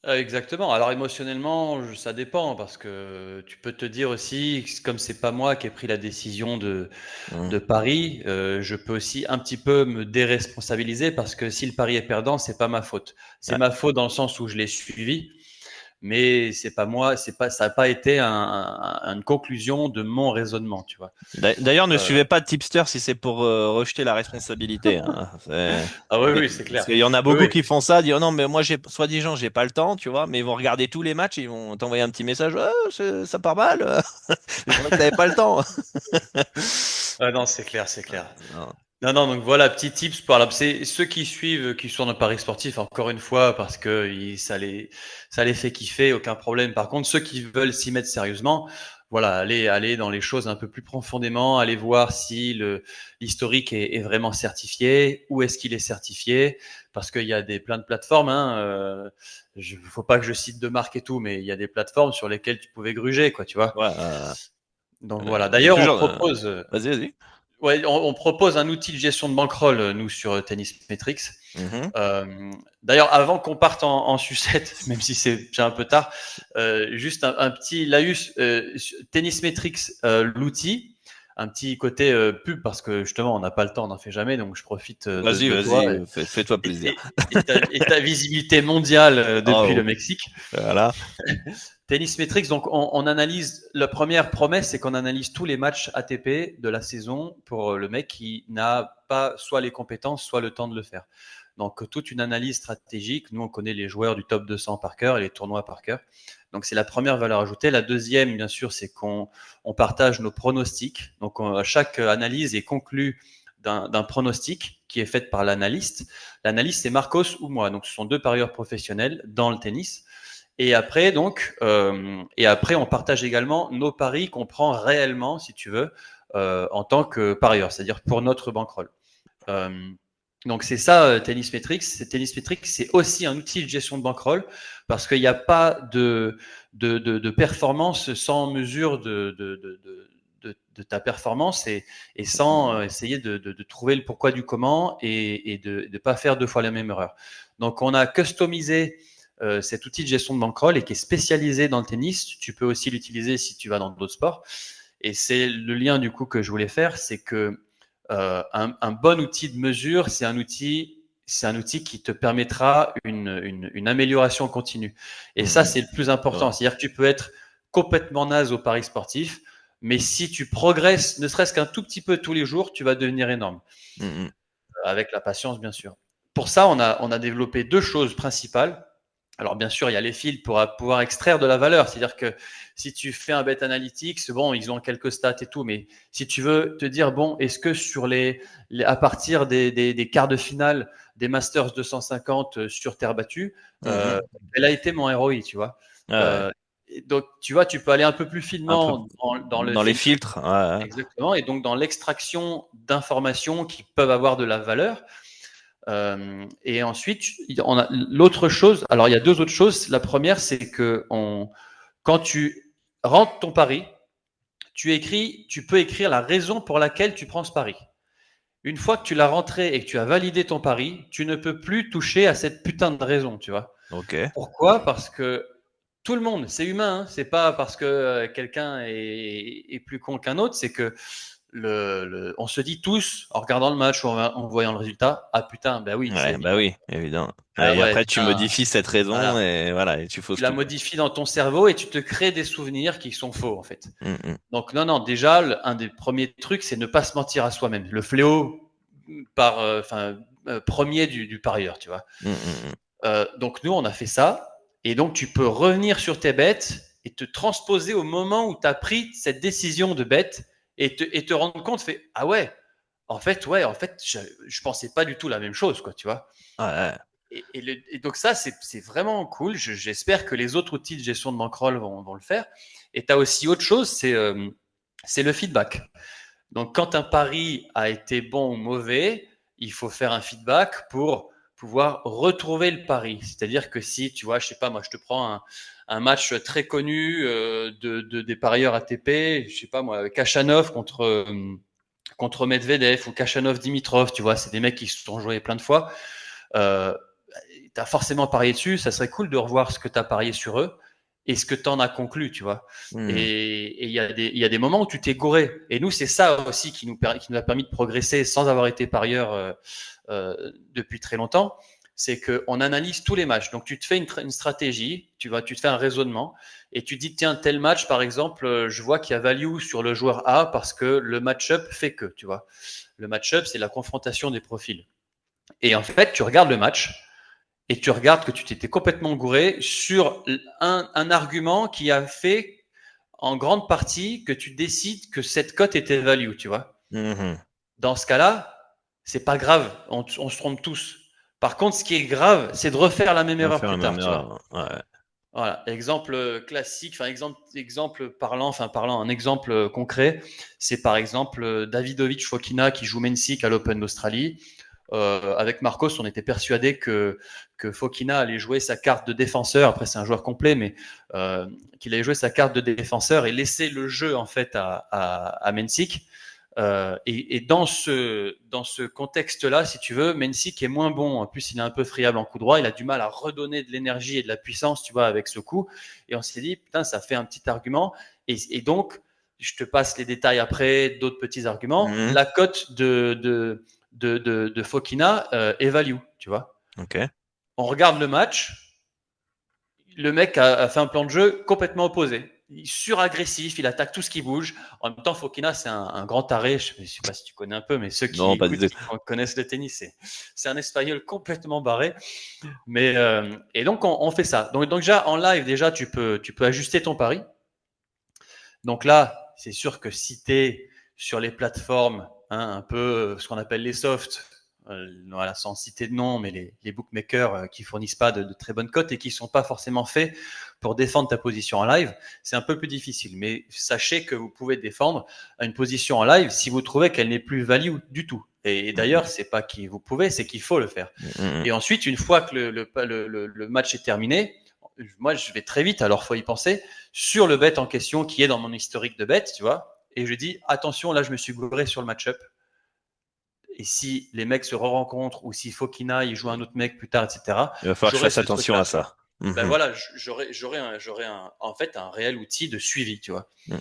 Exactement. Alors émotionnellement, ça dépend parce que tu peux te dire aussi, comme c'est pas moi qui ai pris la décision Mm. de pari, je peux aussi un petit peu me déresponsabiliser parce que si le pari est perdant, c'est pas ma faute. C'est Ouais. ma faute dans le sens où je l'ai suivi, mais c'est pas moi, c'est pas, ça n'a pas été une conclusion de mon raisonnement, tu vois. D'ailleurs, ne Euh, suivez pas Tipster si c'est pour rejeter la responsabilité. Hein. ah oui, oui, c'est Parce clair. qu'il y en a Oui, beaucoup oui. qui font ça, dire oh non, mais moi, soi-disant, j'ai pas le temps, tu vois, mais ils vont regarder tous les matchs et ils vont t'envoyer un petit message, oh, ça part mal. Je crois que t'avais pas le temps. Ah non, c'est clair, c'est clair. Non. Non, non, donc voilà, petit tips pour c'est ceux qui suivent, qui sont dans le paris sportif, encore une fois, parce que ça les fait kiffer, aucun problème. Par contre, ceux qui veulent s'y mettre sérieusement, voilà, aller dans les choses un peu plus profondément, aller voir si l'historique est vraiment certifié, où est-ce qu'il est certifié, parce qu'il y a plein de plateformes, hein, faut pas que je cite de marque et tout, mais il y a des plateformes sur lesquelles tu pouvais gruger, quoi, tu vois. Ouais, Donc voilà. il y a D'ailleurs, toujours. Vas-y, vas-y. on propose un outil de gestion de bankroll, nous, sur Tennis Metrics. Mhm. D'ailleurs, avant qu'on parte en sucette, même si c'est déjà un peu tard, juste un petit laïus, Tennis Metrics, l'outil, un petit côté pub, parce que justement, on n'a pas le temps, on n'en fait jamais, donc je profite Vas-y, de toi vas-y, fais-toi et, plaisir. et ta visibilité mondiale depuis le Oh, Mexique. voilà. Tennis Metrics, donc on analyse, la première promesse, c'est qu'on analyse tous les matchs ATP de la saison pour le mec qui n'a pas soit les compétences, soit le temps de le faire. Donc toute une analyse stratégique, nous on connaît les joueurs du top 200 par cœur et les tournois par cœur. Donc c'est la première valeur ajoutée. La deuxième, bien sûr, c'est qu'on partage nos pronostics. Donc chaque analyse est conclue d'un pronostic qui est fait par l'analyste. L'analyste, c'est Marcos ou moi. Donc ce sont deux parieurs professionnels dans le tennis. Et après, on partage également nos paris qu'on prend réellement, si tu veux, en tant que parieur, c'est-à-dire pour notre bankroll. Euh, donc c'est ça, Tennis Metrics. Tennis Metrics, c'est aussi un outil de gestion de bankroll parce qu'il n'y a pas de performance sans mesure de ta performance et sans essayer de trouver le pourquoi du comment et de ne pas faire deux fois la même erreur. Donc on a customisé cet outil de gestion de bankroll et qui est spécialisé dans le tennis. Tu peux aussi l'utiliser si tu vas dans d'autres sports. Et c'est le lien du coup que je voulais faire, c'est que un bon outil de mesure, c'est un outil qui te permettra une amélioration continue. Et ça, Mhm. c'est le plus important. C'est-à-dire que tu peux être complètement naze au paris sportif, mais si tu progresses, ne serait-ce qu'un tout petit peu tous les jours, tu vas devenir énorme. Mhm. Avec la patience, bien sûr. Pour ça, on a développé deux choses principales. Alors bien sûr, il y a les fils pour pouvoir extraire de la valeur. C'est-à-dire que si tu fais un bet analytics, bon, ils ont quelques stats et tout, mais si tu veux te dire, bon, est-ce que sur à partir des quarts de finale des Masters 250 sur terre battue, Mhm. elle a été mon ROI, tu vois. Ah ouais. Donc, tu vois, tu peux aller un peu plus Un peu finement dans le dans les filtre. filtres. Ouais. Exactement. Et donc, dans l'extraction d'informations qui peuvent avoir de la valeur. Et ensuite, on a l'autre chose. Alors, il y a deux autres choses. La première, c'est que quand tu rentres ton pari, tu peux écrire la raison pour laquelle tu prends ce pari. Une fois que tu l'as rentré et que tu as validé ton pari, tu ne peux plus toucher à cette putain de raison, tu vois. Ok. Pourquoi? Parce que tout le monde, c'est humain. Hein. C'est pas parce que quelqu'un est plus con qu'un autre, c'est que on se dit tous, en regardant le match ou en voyant le résultat, ah putain, ben oui, Ouais, bah oui, évidemment. ah Et ouais, après, tu modifies cette raison voilà. et voilà, et tu Tu fausses la tout. modifies dans ton cerveau et tu te crées des souvenirs qui sont faux en fait. Mm, Donc non, déjà, un des premiers trucs, c'est ne pas se mentir à soi-même. Le fléau premier du parieur, tu vois. mm, mm, Donc nous, on a fait ça. Et donc, tu peux revenir sur tes bêtes et te transposer au moment où tu as pris cette décision de bête et te rendre compte, ah ouais, en fait, je pensais pas du tout la même chose, quoi, tu vois. ouais. Et donc ça, c'est vraiment cool. J'espère que les autres outils de gestion de bankroll vont le faire. Et tu as aussi autre chose, c'est le feedback. Donc quand un pari a été bon ou mauvais, il faut faire un feedback pour pouvoir retrouver le pari. C'est-à-dire que si, tu vois, je sais pas, moi je te prends un match très connu des parieurs ATP, je sais pas moi, Kachanov contre Medvedev ou Kachanov Dimitrov, tu vois, c'est des mecs qui se sont joués plein de fois. Euh, tu as forcément parié dessus, ça serait cool de revoir ce que tu as parié sur eux et ce que tu en as conclu, tu vois. Mm. Et il y a des moments où tu t'es gouré. Et nous, c'est ça aussi qui nous a permis de progresser sans avoir été parieur depuis très longtemps. C'est qu'on analyse tous les matchs. Donc, tu te fais une stratégie, tu te fais un raisonnement et tu dis, tiens, tel match, par exemple, je vois qu'il y a value sur le joueur A parce que le match-up fait que, tu vois. Le match-up, c'est la confrontation des profils. Et en fait, tu regardes le match et tu regardes que tu t'étais complètement gouré sur un argument qui a fait en grande partie que tu décides que cette cote était value, tu vois. Mm, Dans ce cas-là, c'est pas grave, on se trompe tous. Par contre, ce qui est grave, c'est de refaire la même On va erreur faire la plus même tard, tu vois. erreur. Ouais. Voilà, exemple classique, exemple parlant, un exemple concret, c'est par exemple Davidovic Fokina qui joue Mensik à l'Open d'Australie. Avec Marcos, on était persuadé que Fokina allait jouer sa carte de défenseur. Après, c'est un joueur complet, mais qu'il allait jouer sa carte de défenseur et laisser le jeu en fait à Mensik. Et dans ce contexte-là, si tu veux, Mensik est moins bon. En plus, il est un peu friable en coup droit. Il a du mal à redonner de l'énergie et de la puissance, tu vois, avec ce coup. Et on s'est dit, putain, ça fait un petit argument. Et donc, je te passe les détails après, d'autres petits arguments. Mm. La cote de Fokina est value, tu vois. Ok. On regarde le match. Le mec a fait un plan de jeu complètement opposé. Il est suragressif, il attaque tout ce qui bouge. En même temps, Fokina, c'est un grand taré. Je ne sais pas si tu connais un peu, mais ceux qui Non, pas du écoutent, tout. qui connaissent le tennis, c'est un Espagnol complètement barré. Mais et donc on fait ça. Donc déjà en live, déjà tu peux ajuster ton pari. Donc là, c'est sûr que si tu es sur les plateformes, hein, un peu ce qu'on appelle les softs, voilà, sans citer de nom, mais les bookmakers qui fournissent pas de très bonnes cotes et qui sont pas forcément faits pour défendre ta position en live, c'est un peu plus difficile. Mais sachez que vous pouvez défendre une position en live si vous trouvez qu'elle n'est plus value du tout. Et d'ailleurs, c'est pas qu'il vous pouvez, c'est qu'il faut le faire. Mm. Et ensuite, une fois que le match est terminé, moi, je vais très vite, alors faut y penser, sur le bet en question qui est dans mon historique de bet, tu vois. Et je dis, attention, là, je me suis gouré sur le match-up. Et si les mecs se re-rencontrent ou si Fokina, il joue un autre mec plus tard, etc., Il va falloir que je j'aurai fasse ce attention truc-là, à tu vois. ça. Ben Mhm. voilà, en fait un réel outil de suivi, tu vois. Mm.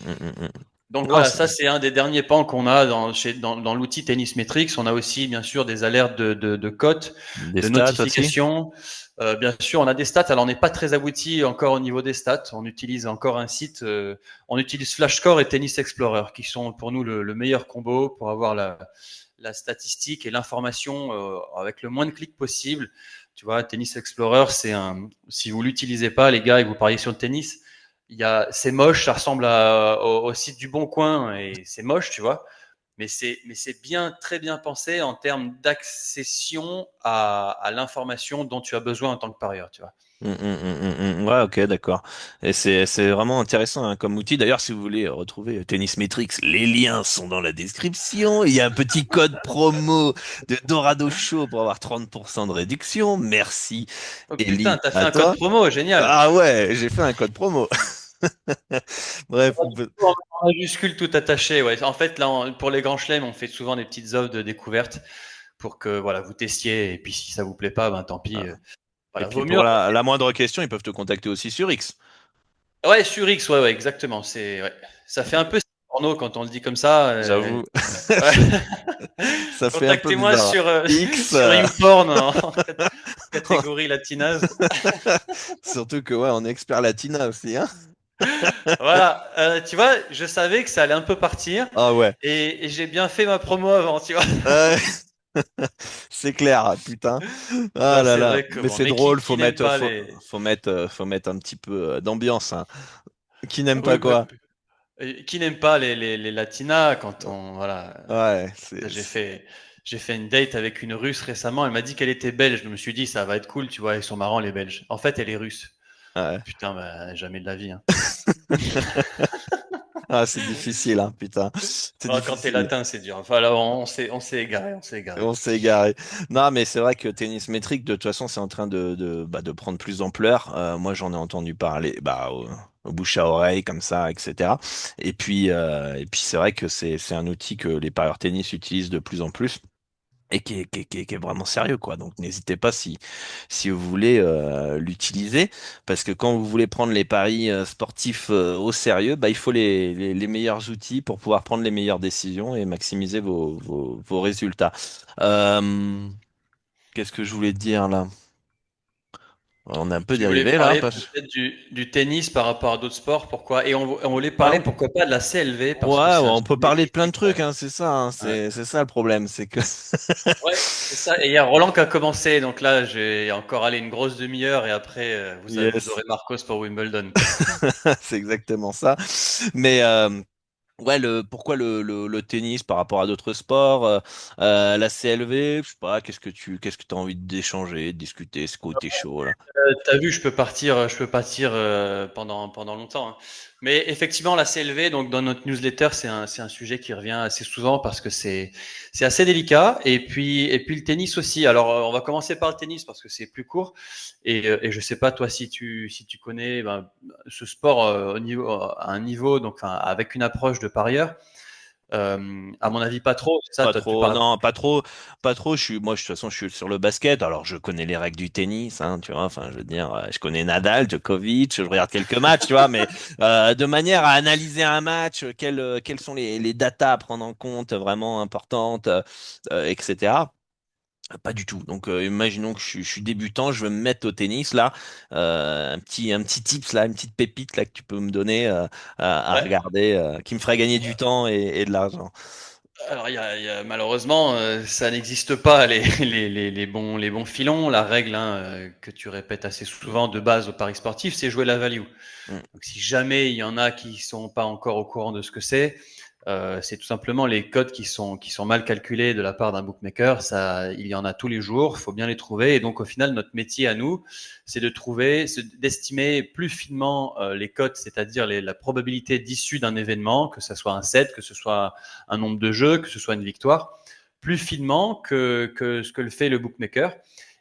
Donc Non, voilà, ça c'est un des derniers pans qu'on a dans l'outil Tennis Metrics. On a aussi bien sûr des alertes de cotes, des de stats aussi. notifications. Bien sûr, on a des stats. Alors on n'est pas très abouti encore au niveau des stats. On utilise encore un site. On utilise FlashScore et Tennis Explorer, qui sont pour nous le meilleur combo pour avoir la statistique et l'information avec le moins de clics possible. Tu vois, Tennis Explorer, si vous l'utilisez pas, les gars, et que vous pariez sur le tennis, c'est moche, ça ressemble au site du Bon Coin et c'est moche, tu vois. Mais c'est bien, très bien pensé en termes d'accession à l'information dont tu as besoin en tant que parieur, tu vois. Ouais, ok, d'accord. Et c'est vraiment intéressant hein, comme outil. D'ailleurs, si vous voulez retrouver Tennis Metrics, les liens sont dans la description. Il y a un petit code promo de Dorado Show pour avoir 30% de réduction. Merci, Oh putain, Ellie, t'as fait à un code toi. promo, génial. Ah ouais, j'ai fait un code promo. Bref, En majuscule tout attaché, ouais. En fait, là, pour les grands chelems, on fait souvent des petites offres de découverte pour que voilà, vous testiez. Et puis si ça vous plaît pas, ben tant pis. et Voilà, puis vaut mieux pour en la moindre question, ils peuvent te contacter aussi sur X. Ouais, sur X, ouais, exactement. Ouais. Ça fait un peu porno quand on le dit comme ça. J'avoue, Ouais. ça fait un peu Contactez-moi bizarre. sur, X, sur YouPorn en catégorie latinase. surtout que ouais, on est expert latina aussi, hein. Voilà, tu vois, je savais que ça allait un peu partir Ah ouais. et j'ai bien fait ma promo avant, tu vois. Euh, c'est clair, putain. Ah Non, là c'est là, vrai que mais bon, c'est mais drôle, qui n'aime pas les. faut mettre un petit peu d'ambiance, hein. Qui n'aime pas Oui, quoi? qui n'aime pas les latinas quand on voilà. Ouais, J'ai fait j'ai fait une date avec une Russe récemment. Elle m'a dit qu'elle était belge. Je me suis dit ça va être cool, tu vois, ils sont marrants les Belges. En fait, elle est russe. ouais. Putain, bah, jamais de la vie. Hein. Ah, c'est difficile, hein, putain. C'est Ah, quand t'es difficile. latin, c'est dur. Enfin, là, on s'est égaré, on s'est égaré. On s'est égaré. Non, mais c'est vrai que tennis métrique, de toute façon, c'est en train de prendre plus d'ampleur. Moi, j'en ai entendu parler au bouche à oreille, comme ça, etc. Et puis c'est vrai que c'est un outil que les parieurs tennis utilisent de plus en plus et qui est vraiment sérieux, quoi. Donc, n'hésitez pas si vous voulez l'utiliser, parce que quand vous voulez prendre les paris sportifs au sérieux, bah, il faut les meilleurs outils pour pouvoir prendre les meilleures décisions et maximiser vos résultats. Euh, Qu'est-ce que je voulais te dire là? On a un peu Tu voulais dérivé là, parler parce... peut-être du tennis par rapport à d'autres sports, pourquoi? Et on voulait parler, pourquoi pas, de la CLV, parce que Ouais, c'est un on peut sujet parler de plein de éthique. trucs, hein, c'est ça, hein, Ouais. c'est ça le problème, c'est que Ouais, c'est ça. Et il y a Roland qui a commencé, donc là, j'ai encore allé une grosse demi-heure et après, vous yes, aurez Marcos pour Wimbledon, quoi. c'est exactement ça. Mais ouais, pourquoi le tennis par rapport à d'autres sports, la CLV, je sais pas, qu'est-ce que tu as envie d'échanger, de discuter, ce côté chaud là. T'as vu, je peux partir pendant longtemps. Hein. Mais effectivement, la CLV, donc dans notre newsletter, c'est un sujet qui revient assez souvent parce que c'est assez délicat. Et puis le tennis aussi. Alors, on va commencer par le tennis parce que c'est plus court. Et je sais pas toi si tu connais ce sport à un niveau donc enfin, avec une approche de parieur. À mon avis, pas trop. C'est ça, Pas toi, tu trop, parles. non, pas trop. Moi, de toute façon, je suis sur le basket. Alors, je connais les règles du tennis, hein, tu vois. Enfin, je veux dire, je connais Nadal, Djokovic. Je regarde quelques matchs, tu vois. Mais de manière à analyser un match, quelles sont les datas à prendre en compte vraiment importantes, etc. Pas du tout. Donc, imaginons que je suis débutant, je veux me mettre au tennis là. Un petit tips là, une petite pépite là que tu peux me donner à Ouais. regarder, qui me ferait gagner du temps et de l'argent. Alors, malheureusement, ça n'existe pas les bons filons. La règle que tu répètes assez souvent de base au paris sportif, c'est jouer la value. Mm. Donc, si jamais il y en a qui sont pas encore au courant de ce que c'est tout simplement les codes qui sont mal calculés de la part d'un bookmaker. Ça, il y en a tous les jours. Il faut bien les trouver. Et donc, au final, notre métier à nous, c'est d'estimer plus finement les codes, c'est-à-dire la probabilité d'issue d'un événement, que ce soit un set, que ce soit un nombre de jeux, que ce soit une victoire, plus finement que ce que le fait le bookmaker.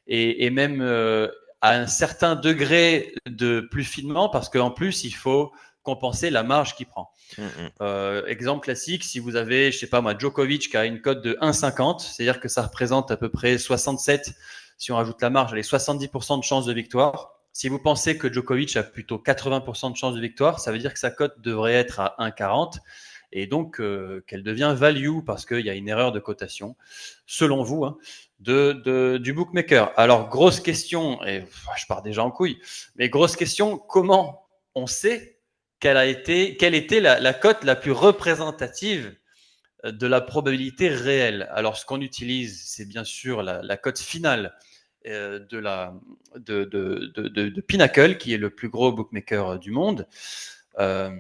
Et même à un certain degré de plus finement, parce qu'en plus, il faut compenser la marge qu'il prend. Mm, mm. Exemple classique, si vous avez, je sais pas moi, Djokovic qui a une cote de 1,50, c'est-à-dire que ça représente à peu près 67, si on rajoute la marge, les 70% de chances de victoire. Si vous pensez que Djokovic a plutôt 80% de chances de victoire, ça veut dire que sa cote devrait être à 1,40 et donc qu'elle devient value parce qu'il y a une erreur de cotation, selon vous, hein, du bookmaker. Alors, grosse question, et je pars déjà en couille, mais grosse question, comment on sait quelle était la cote la plus représentative de la probabilité réelle. Alors, ce qu'on utilise, c'est bien sûr la cote finale de Pinnacle, qui est le plus gros bookmaker du monde. Euh,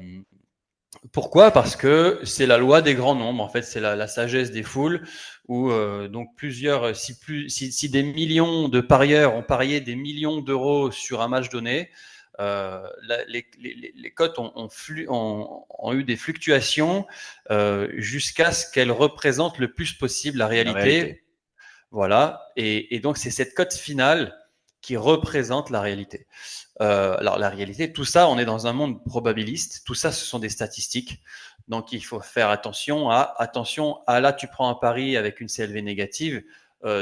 Pourquoi? Parce que c'est la loi des grands nombres. En fait, c'est la sagesse des foules, où donc si des millions de parieurs ont parié des millions d'euros sur un match donné, les cotes ont eu des fluctuations jusqu'à ce qu'elles représentent le plus possible la La réalité. réalité. Voilà. Et donc, c'est cette cote finale qui représente la réalité. Alors, la réalité, tout ça, on est dans un monde probabiliste. Tout ça, ce sont des statistiques. Donc, il faut faire attention à là, tu prends un pari avec une CLV négative.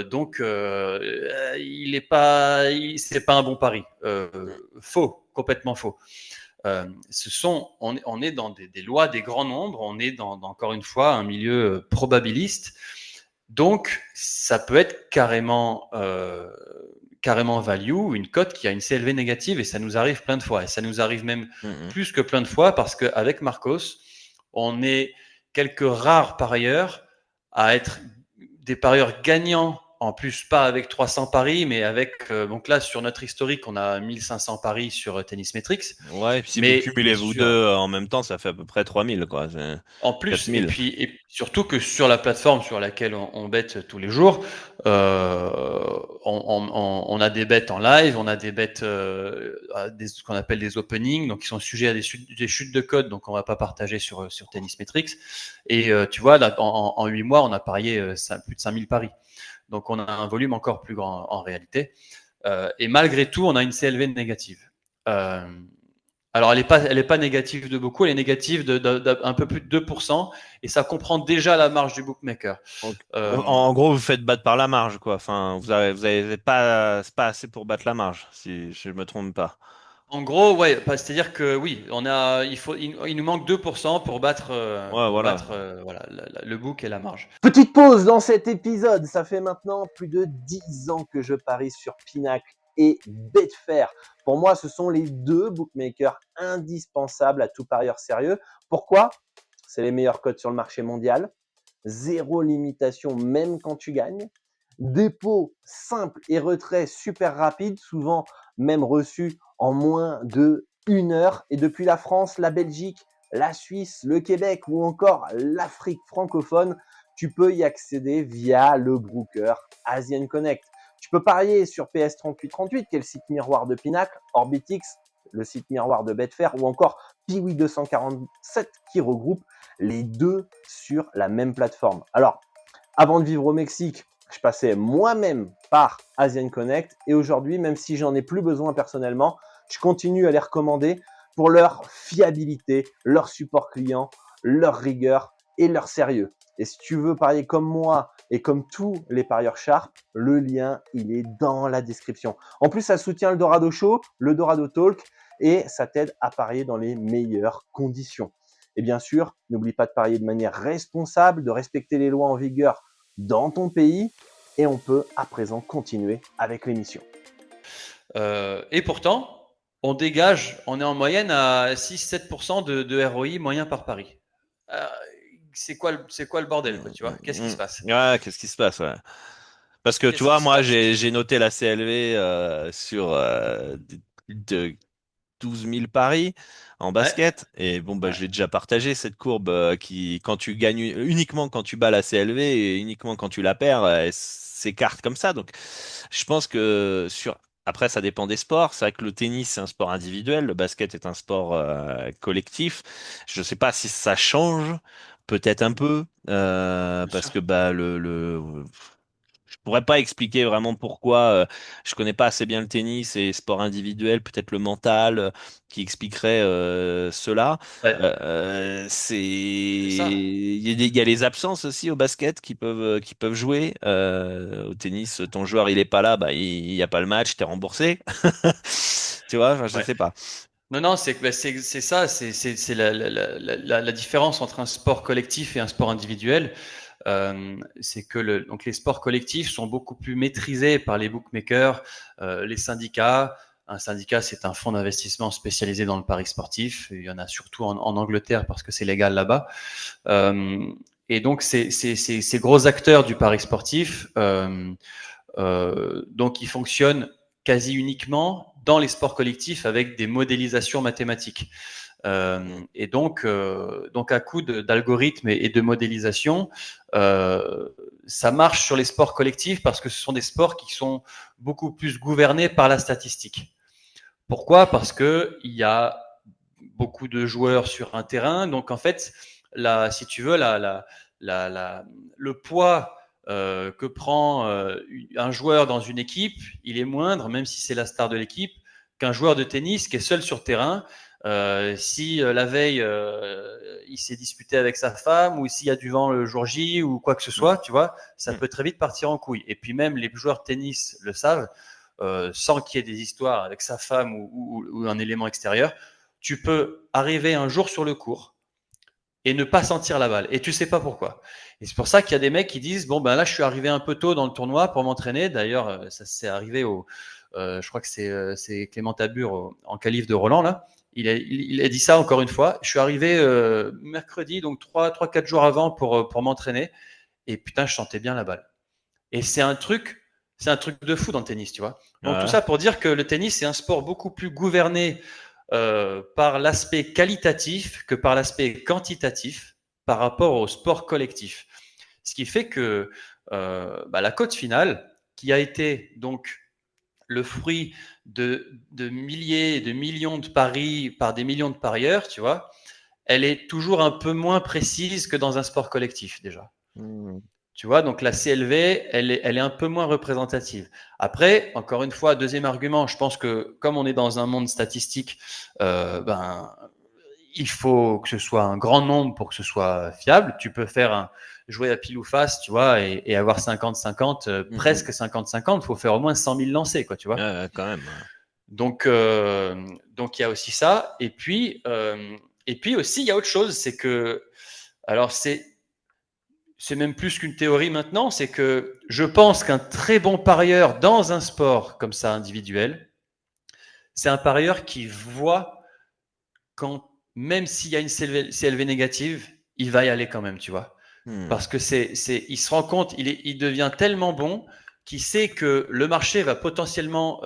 Donc, c'est pas un bon pari. Faux, complètement faux. On est dans des lois des grands nombres, on est encore une fois un milieu probabiliste. Donc, ça peut être carrément value, une cote qui a une CLV négative, et ça nous arrive plein de fois. Et ça nous arrive même plus que plein de fois, parce qu'avec Marcos, on est quelques rares parieurs à être des parieurs gagnants, en plus pas avec 300 paris, mais avec, donc là sur notre historique, on a 1500 paris sur Tennis Metrics. Ouais, et puis si vous Mais cumulez vous deux en même temps, ça fait à peu près 3000, quoi. en plus, 4000. et surtout que sur la plateforme sur laquelle on bête tous les jours, on a des bêtes en live, on a des bêtes, ce qu'on appelle des openings, donc qui sont sujets à des chutes de code, donc on va pas partager sur Tennis Metrics. Et tu vois, là, en 8 mois, on a parié plus de 5000 paris. Donc on a un volume encore plus grand en réalité. Et malgré tout, on a une CLV négative. Alors, elle est pas négative de beaucoup, elle est négative d'un peu plus de 2%, et ça comprend déjà la marge du bookmaker. Donc, en gros, vous faites battre par la marge, quoi. Enfin, vous avez pas, c'est pas assez pour battre la marge, si je me trompe pas. En gros, ouais, c'est-à-dire que oui, il nous manque 2% pour battre, Ouais, voilà. voilà, le book et la marge. Petite pause dans cet épisode. Ça fait maintenant plus de 10 ans que je parie sur Pinacle et Betfair. Pour moi, ce sont les deux bookmakers indispensables à tout parieur sérieux. Pourquoi ? C'est les meilleurs codes sur le marché mondial. Zéro limitation même quand tu gagnes. Dépôt simple et retrait super rapide, souvent même reçu en moins de 1 heure. Et depuis la France, la Belgique, la Suisse, le Québec ou encore l'Afrique francophone, tu peux y accéder via le broker Asian Connect. Tu peux parier sur PS3838, qui est le site miroir de Pinacle, Orbitix, le site miroir de Betfair, ou encore Piwi 247, qui regroupe les deux sur la même plateforme. Alors, avant de vivre au Mexique, je passais moi-même par Asian Connect, et aujourd'hui, même si j'en ai plus besoin personnellement, je continue à les recommander pour leur fiabilité, leur support client, leur rigueur et leur sérieux. Et si tu veux parier comme moi et comme tous les parieurs sharp, le lien, il est dans la description. En plus, ça soutient le Dorado Show, le Dorado Talk, et ça t'aide à parier dans les meilleures conditions. Et bien sûr, n'oublie pas de parier de manière responsable, de respecter les lois en vigueur dans ton pays. Et on peut à présent continuer avec l'émission. Et pourtant, on est en moyenne à 6-7% de ROI moyen par pari. C'est quoi le bordel, quoi, tu vois? Qu'est-ce qui se passe? Ouais, qu'est-ce qui se passe, ouais. Parce que tu Qu'est-ce qui vois, se moi, passe? j'ai noté la CLV sur de 12 000 paris en Ouais, basket. Et bon, bah, ouais. je l'ai déjà partagé, cette courbe qui, quand tu gagnes uniquement quand tu bats la CLV et uniquement quand tu la perds, elle s'écarte comme ça. Donc, je pense que après, ça dépend des sports. C'est vrai que le tennis, c'est un sport individuel. Le basket est un sport collectif. Je ne sais pas si ça change. Peut-être un peu, Bien parce sûr. que bah, je pourrais pas expliquer vraiment pourquoi. Je connais pas assez bien le tennis et sport individuel, peut-être le mental qui expliquerait cela. Ouais, c'est ça. Il y a les absences aussi au basket qui peuvent jouer. Au tennis, ton joueur il est pas là, bah il y a pas le match, t'es remboursé. Tu vois, enfin, je Ouais. sais pas. Non, non, c'est ça, c'est la différence entre un sport collectif et un sport individuel. C'est que donc les sports collectifs sont beaucoup plus maîtrisés par les bookmakers, les syndicats. Un syndicat, c'est un fonds d'investissement spécialisé dans le pari sportif. Il y en a surtout en Angleterre parce que c'est légal là-bas. Euh, et donc, ces gros acteurs du pari sportif, donc ils fonctionnent quasi uniquement dans les sports collectifs avec des modélisations mathématiques. Donc à coup d'algorithmes et de modélisation, ça marche sur les sports collectifs parce que ce sont des sports qui sont beaucoup plus gouvernés par la statistique. Pourquoi? Parce que il y a beaucoup de joueurs sur un terrain, donc en fait, si tu veux, le poids que prend un joueur dans une équipe, il est moindre, même si c'est la star de l'équipe, qu'un joueur de tennis qui est seul sur terrain. Si la veille il s'est disputé avec sa femme, ou s'il y a du vent le jour J ou quoi que ce Mm. soit, tu vois, ça Mm. peut très vite partir en couille. Et puis même les joueurs de tennis le savent, sans qu'il y ait des histoires avec sa femme ou un élément extérieur, tu peux arriver un jour sur le court et ne pas sentir la balle. Et tu sais pas pourquoi. Et c'est pour ça qu'il y a des mecs qui disent, bon, ben là, je suis arrivé un peu tôt dans le tournoi pour m'entraîner. D'ailleurs, ça s'est arrivé je crois que c'est Clément Tabur en qualif de Roland, là. Il a dit ça encore une fois. Je suis arrivé mercredi, donc 4 jours avant pour m'entraîner. Et putain, je sentais bien la balle. Et c'est un truc de fou dans le tennis, tu vois. Donc tout Ouais. ça pour dire que le tennis, c'est un sport beaucoup plus gouverné par l'aspect qualitatif que par l'aspect quantitatif par rapport au sport collectif. Ce qui fait que la cote finale, qui a été donc le fruit de milliers, de millions de paris par des millions de parieurs, tu vois, elle est toujours un peu moins précise que dans un sport collectif déjà. Hmm. Tu vois, donc la CLV, elle est un peu moins représentative. Après, encore une fois, deuxième argument, je pense que comme on est dans un monde statistique, il faut que ce soit un grand nombre pour que ce soit fiable. Tu peux jouer à pile ou face, tu vois, et avoir 50-50, presque 50-50. Il faut faire au moins 100 000 lancers, quoi, tu vois. Ouais, quand même. Ouais. Donc, donc il y a aussi ça. Et puis aussi, il y a autre chose, c'est que, alors c'est même plus qu'une théorie maintenant, c'est que je pense qu'un très bon parieur dans un sport comme ça individuel, c'est un parieur qui voit quand, même s'il y a une CLV négative, il va y aller quand même, tu vois. Hmm. Parce que il se rend compte, il devient tellement bon qu'il sait que le marché va potentiellement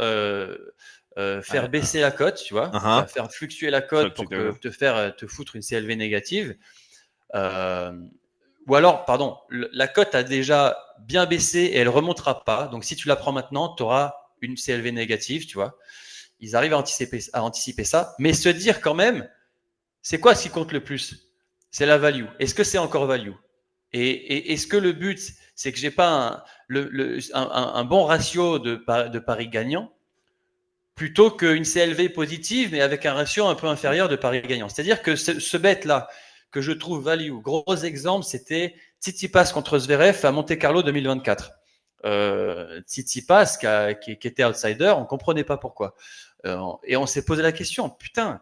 Ouais. faire baisser la cote, tu vois, Uh-huh. va faire fluctuer la Faut cote que pour tu- te foutre une CLV négative. Euh, ou alors, pardon, la cote a déjà bien baissé et elle remontera pas. Donc, si tu la prends maintenant, tu auras une CLV négative, tu vois. Ils arrivent à anticiper ça, mais se dire quand même, c'est quoi ce qui compte le plus? C'est la value. Est-ce que c'est encore value? Et est-ce que le but, c'est que j'ai pas un bon ratio de paris gagnant plutôt qu'une CLV positive, mais avec un ratio un peu inférieur de paris gagnant? C'est-à-dire que ce bet-là, que je trouve value, gros exemple, c'était Tsitsipas contre Zverev à Monte-Carlo 2024. Tsitsipas, qui était outsider, on comprenait pas pourquoi. Et on s'est posé la question, putain,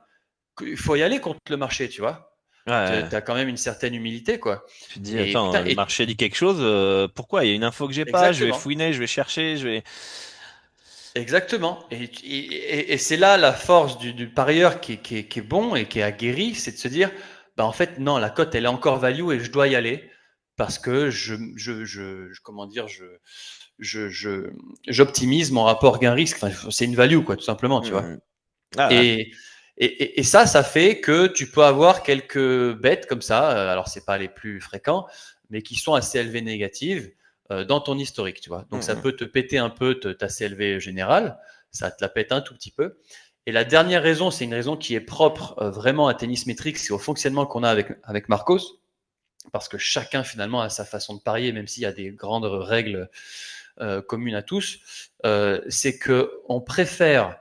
il faut y aller contre le marché, tu vois. Tu Ouais. as quand même une certaine humilité, quoi. Tu te dis, Et attends, putain, le marché dit quelque chose. Pourquoi? Il y a une info que j'ai pas. Je vais exactement, fouiner, je vais chercher, je vais. exactement. Et c'est là la force du parieur qui est bon et qui est aguerri, c'est de se dire, bah en fait non, la cote elle est encore value et je dois y aller parce que comment dire, je, je- j'optimise mon rapport gain-risque. Enfin, c'est une value, quoi, tout simplement, tu vois. Hmm. Ah ouais. Et, et ça fait que tu peux avoir quelques bêtes comme ça, alors c'est pas les plus fréquents, mais qui sont assez élevées négatives dans ton historique, tu vois. Donc ça Hmm. peut te péter un peu ta CLV générale, ça te la pète un tout petit peu. Et la dernière raison, c'est une raison qui est propre vraiment à Tennis Metrics et au fonctionnement qu'on a avec Marcos, parce que chacun finalement a sa façon de parier, même s'il y a des grandes règles communes à tous, c'est que on préfère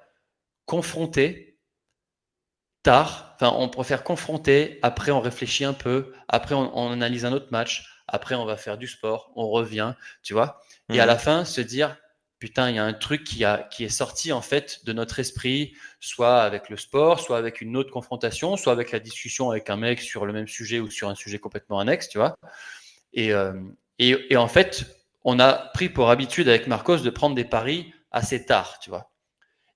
confronter tard, enfin on préfère confronter, après on réfléchit un peu, après on analyse un autre match, après on va faire du sport, on revient, tu vois, et à Hmm. la fin se dire putain il y a un truc qui est sorti en fait de notre esprit, soit avec le sport, soit avec une autre confrontation, soit avec la discussion avec un mec sur le même sujet ou sur un sujet complètement annexe, tu vois, et, euh, et en fait on a pris pour habitude avec Marcos de prendre des paris assez tard, tu vois,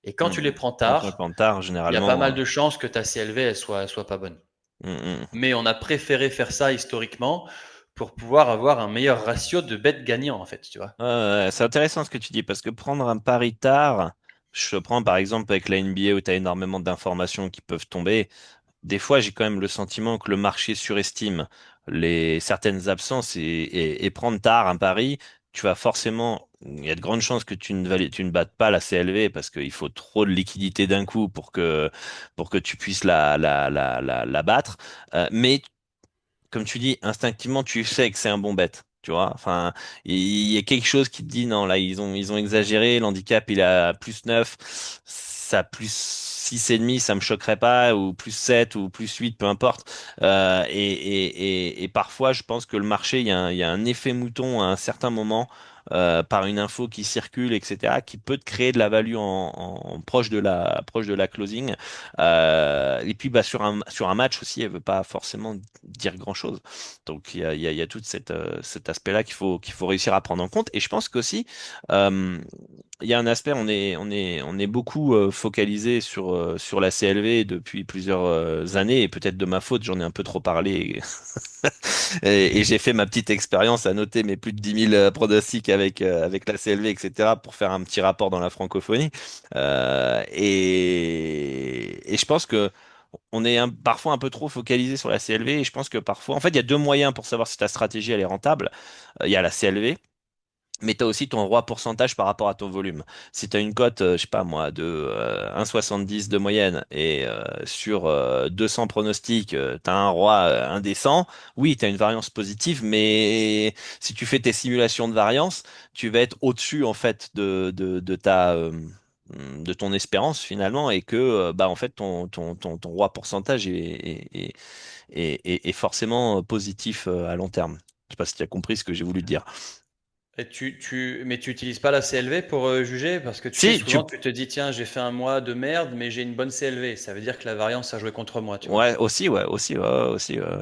et quand tu Hmm. les prends Quand tu tard, réponds tard, il y a pas généralement. mal de chances que ta CLV elle soit pas bonne. Hmm. Mais on a préféré faire ça historiquement pour pouvoir avoir un meilleur ratio de bêtes gagnants, en fait, tu vois. C'est intéressant ce que tu dis parce que prendre un pari tard, je prends par exemple avec la NBA où tu as énormément d'informations qui peuvent tomber. Des fois, j'ai quand même le sentiment que le marché surestime certaines absences et prendre tard un pari, tu vas forcément, il y a de grandes chances que tu ne battes pas la CLV parce qu'il faut trop de liquidité d'un coup pour que tu puisses la battre. Mais comme tu dis, instinctivement, tu sais que c'est un bon bet. Tu vois, enfin, il y a quelque chose qui te dit non, là, ils ont exagéré, l'handicap, il a plus 9, ça plus 6,5, ça me choquerait pas, ou plus 7 ou plus 8, peu importe. Et parfois, je pense que le marché, il y a un effet mouton à un certain moment par une info qui circule, etc., qui peut te créer de la value proche de la closing. Et puis bah, sur un match aussi, elle veut pas forcément dire grand-chose. Donc il y a tout cet aspect-là qu'il faut réussir à prendre en compte. Et je pense qu'aussi, euh, il y a un aspect, on est beaucoup focalisé sur la CLV depuis plusieurs années, et peut-être de ma faute, j'en ai un peu trop parlé. Et j'ai fait ma petite expérience à noter mes plus de 10 000 pronostics avec la CLV, etc., pour faire un petit rapport dans la francophonie. Et je pense que on est parfois un peu trop focalisé sur la CLV, et je pense que parfois, en fait, il y a deux moyens pour savoir si ta stratégie elle est rentable. Il y a la CLV. Mais tu as aussi ton roi pourcentage par rapport à ton volume. Si tu as une cote, je sais pas moi, de 1,70 de moyenne et sur 200 pronostics, tu as un roi indécent, oui, tu as une variance positive, mais si tu fais tes simulations de variance, tu vas être au-dessus en fait de ton espérance finalement, et que bah en fait ton roi pourcentage est forcément positif à long terme. Je sais pas si tu as compris ce que j'ai voulu te dire. Et mais tu utilises pas la CLV pour juger? Parce que tu sais, Si, tu souvent, tu te dis, tiens, j'ai fait un mois de merde, mais j'ai une bonne CLV. Ça veut dire que la variance a joué contre moi, tu vois. aussi,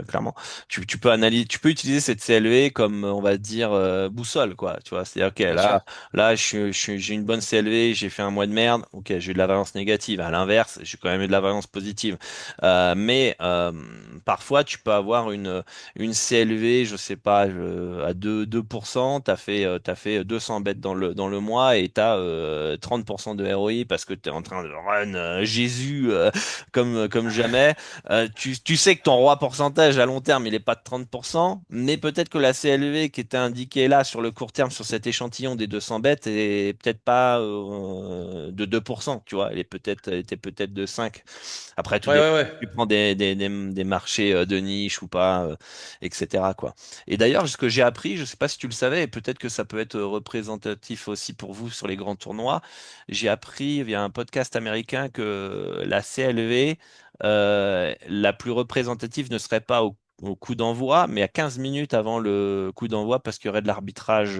clairement. Tu peux analyser, tu peux utiliser cette CLV comme, on va dire, boussole, quoi. Tu vois, c'est ok, Bien sûr. là, j'ai une bonne CLV, j'ai fait un mois de merde, ok, j'ai eu de la variance négative. À l'inverse, j'ai quand même eu de la variance positive. Mais parfois, tu peux avoir une CLV, je sais pas, à 2%, t'as fait 200 bêtes dans le mois, et t'as 30% de ROI parce que t'es en train de run Jésus comme jamais. Tu sais que ton roi pourcentage à long terme, il est pas de 30%, mais peut-être que la CLV qui était indiquée là sur le court terme sur cet échantillon des 200 bêtes est peut-être pas de 2%, tu vois, elle était peut-être de 5. Après, tout Ouais, dépend. ouais, ouais. Tu prends des marchés de niche ou pas, etc., quoi. Et d'ailleurs, ce que j'ai appris, je sais pas si tu le savais, et peut-être que ça peut être représentatif aussi pour vous sur les grands tournois, j'ai appris via un podcast américain que la CLV, la plus représentative ne serait pas au coup d'envoi, mais à 15 minutes avant le coup d'envoi, parce qu'il y aurait de l'arbitrage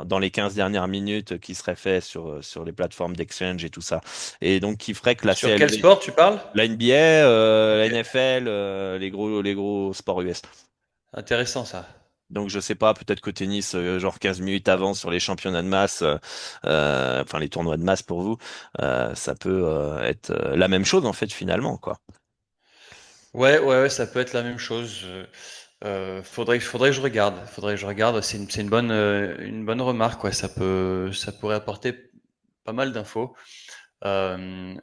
dans les 15 dernières minutes qui serait fait sur les plateformes d'exchange et tout ça. Et donc, qui ferait que la Sur quel CLV, sport tu parles? la NBA, la Ok. NFL, les gros sports US. Intéressant, ça. Donc je sais pas, peut-être qu'au tennis, genre 15 minutes avant sur les championnats de masse, enfin les tournois de masse pour vous, ça peut être la même chose en fait finalement, quoi. Ouais, ouais, ouais, ça peut être la même chose. Faudrait que je regarde. Faudrait que je regarde. C'est une bonne remarque. Ouais, ça pourrait apporter pas mal d'infos. Euh,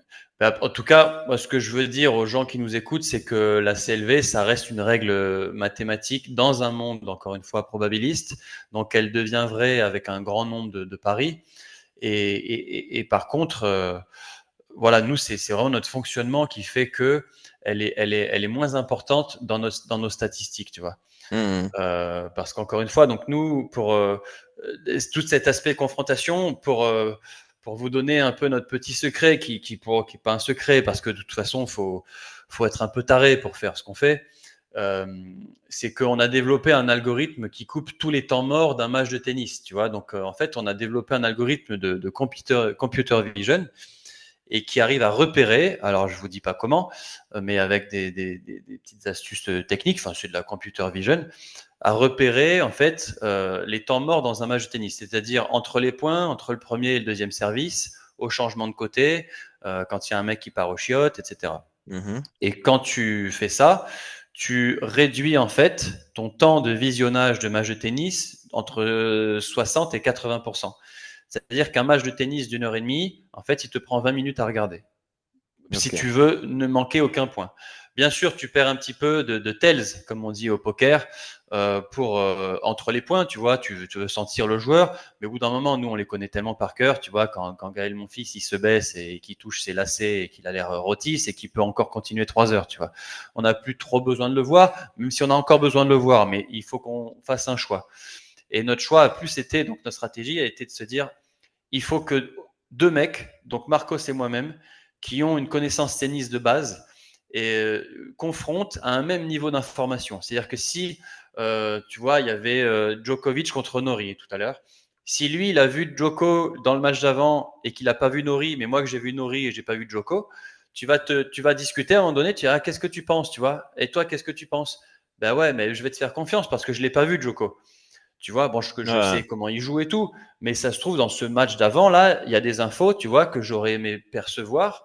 En tout cas, moi, ce que je veux dire aux gens qui nous écoutent, c'est que la CLV, ça reste une règle mathématique dans un monde, encore une fois, probabiliste. Donc, elle devient vraie avec un grand nombre de paris. Et par contre, voilà, nous, c'est vraiment notre fonctionnement qui fait que elle est moins importante dans nos statistiques, tu vois. Mhm. Parce qu'encore une fois, donc nous, pour tout cet aspect confrontation, pour vous donner un peu notre petit secret, qui est pas un secret, parce que de toute façon, faut être un peu taré pour faire ce qu'on fait. Euh, c'est qu'on a développé un algorithme qui coupe tous les temps morts d'un match de tennis, tu vois. Donc en fait, on a développé un algorithme de computer vision et qui arrive à repérer, alors je vous dis pas comment, mais avec des petites astuces techniques, enfin c'est de la computer vision, à repérer en fait les temps morts dans un match de tennis, c'est-à-dire entre les points, entre le premier et le deuxième service, au changement de côté, quand il y a un mec qui part au chiottes, etc. Mhm. Et quand tu fais ça, tu réduis en fait ton temps de visionnage de match de tennis entre 60 et 80%. C'est-à-dire qu'un match de tennis d'une heure et demie, en fait, il te prend 20 minutes à regarder si Ok. tu veux ne manquer aucun point. Bien sûr, tu perds un petit peu de tells, comme on dit au poker, pour entre les points, tu vois, tu veux sentir le joueur, mais au bout d'un moment, nous, on les connaît tellement par cœur, tu vois, quand Gaël, mon fils, il se baisse et qu'il touche ses lacets et qu'il a l'air rôti, c'est qu'il peut encore continuer 3 heures, tu vois. On n'a plus trop besoin de le voir, même si on a encore besoin de le voir, mais il faut qu'on fasse un choix. Et notre choix a plus été, donc notre stratégie a été de se dire, il faut que deux mecs, donc Marcos et moi-même, qui ont une connaissance tennis de base, et confrontent à un même niveau d'information. C'est-à-dire que si Tu vois, il y avait Djokovic contre Nori tout à l'heure. Si lui, il a vu Djoko dans le match d'avant et qu'il n'a pas vu Nori, mais moi que j'ai vu Nori et j'ai pas vu Djoko, tu vas discuter à un moment donné, tu diras, qu'est-ce que tu penses, tu vois? Et toi, qu'est-ce que tu penses? Ben ouais, mais je vais te faire confiance parce que je l'ai pas vu Djoko. Tu vois, bon, je Ouais. sais comment il joue et tout, mais ça se trouve dans ce match d'avant, là, il y a des infos, tu vois, que j'aurais aimé percevoir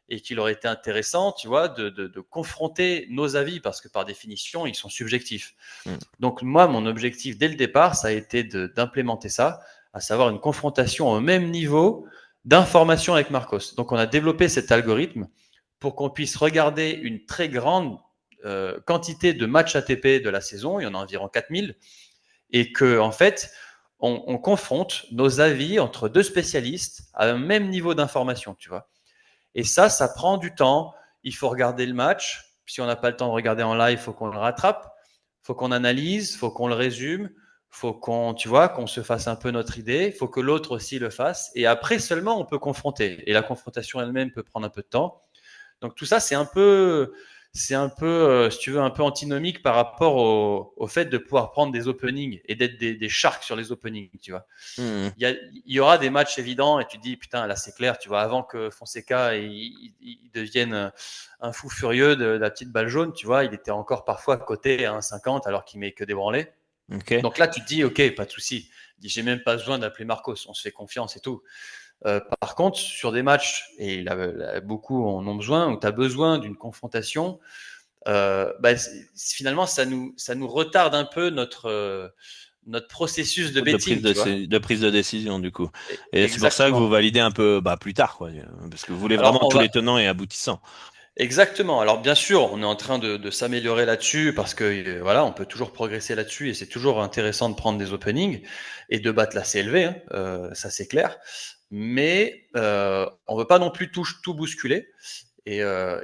et qu'il aurait été intéressant, tu vois, de confronter nos avis parce que par définition, ils sont subjectifs. Mm. Donc moi, mon objectif dès le départ, ça a été d'implémenter ça, à savoir une confrontation au même niveau d'information avec Marcos. Donc on a développé cet algorithme pour qu'on puisse regarder une très grande quantité de matchs ATP de la saison, il y en a environ 4000, et que en fait, on confronte nos avis entre deux spécialistes à un même niveau d'information, tu vois. Et ça prend du temps. Il faut regarder le match. Si on n'a pas le temps de regarder en live, il faut qu'on le rattrape. Il faut qu'on analyse, il faut qu'on le résume, faut qu'on, tu vois, qu'on se fasse un peu notre idée. Il faut que l'autre aussi le fasse. Et après seulement, on peut confronter. Et la confrontation elle-même peut prendre un peu de temps. Donc tout ça, c'est un peu, si tu veux, un peu antinomique par rapport au fait de pouvoir prendre des openings et d'être des sharks sur les openings, tu vois. Mm. Il y aura des matchs évidents et tu te dis, putain, là c'est clair, tu vois, avant que Fonseca il devienne un fou furieux de la petite balle jaune, tu vois, il était encore parfois coté à 1,50 alors qu'il met que des branlées. Ok. Donc là, tu te dis, ok, pas de souci. J'ai même pas besoin d'appeler Marcos, on se fait confiance et tout. Par contre, sur des matchs, et là, beaucoup en ont besoin, où tu as besoin d'une confrontation, bah, finalement, ça nous retarde un peu notre processus de betting, tu vois. De prise de décision du coup. Et c'est pour ça que vous Exactement. validez un peu plus tard, quoi, parce que vous voulez Alors, vraiment tous les tenants et aboutissants. exactement. Alors, bien sûr, on est en train de s'améliorer là-dessus parce que, voilà, on peut toujours progresser là-dessus et c'est toujours intéressant de prendre des openings et de battre la CLV, hein, ça c'est clair. Mais on veut pas non plus tout bousculer. Et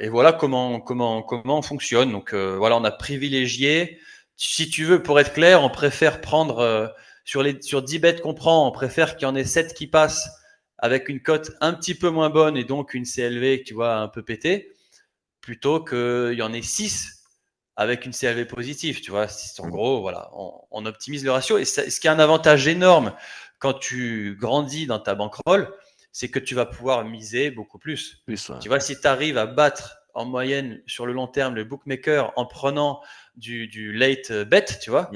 voilà comment on fonctionne. Donc voilà, on a privilégié. Si tu veux, pour être clair, on préfère prendre sur 10 bêtes qu'on prend, on préfère qu'il y en ait 7 qui passent avec une cote un petit peu moins bonne et donc une CLV, tu vois, un peu pétée, plutôt qu'il y en ait 6 avec une CLV positive, tu vois. En Mm. gros, voilà, on optimise le ratio. Et ce qui est un avantage énorme quand tu grandis dans ta bankroll, c'est que tu vas pouvoir miser beaucoup plus. Plus, ouais. Tu vois, si tu arrives à battre en moyenne sur le long terme le bookmaker en prenant du late bet, tu vois,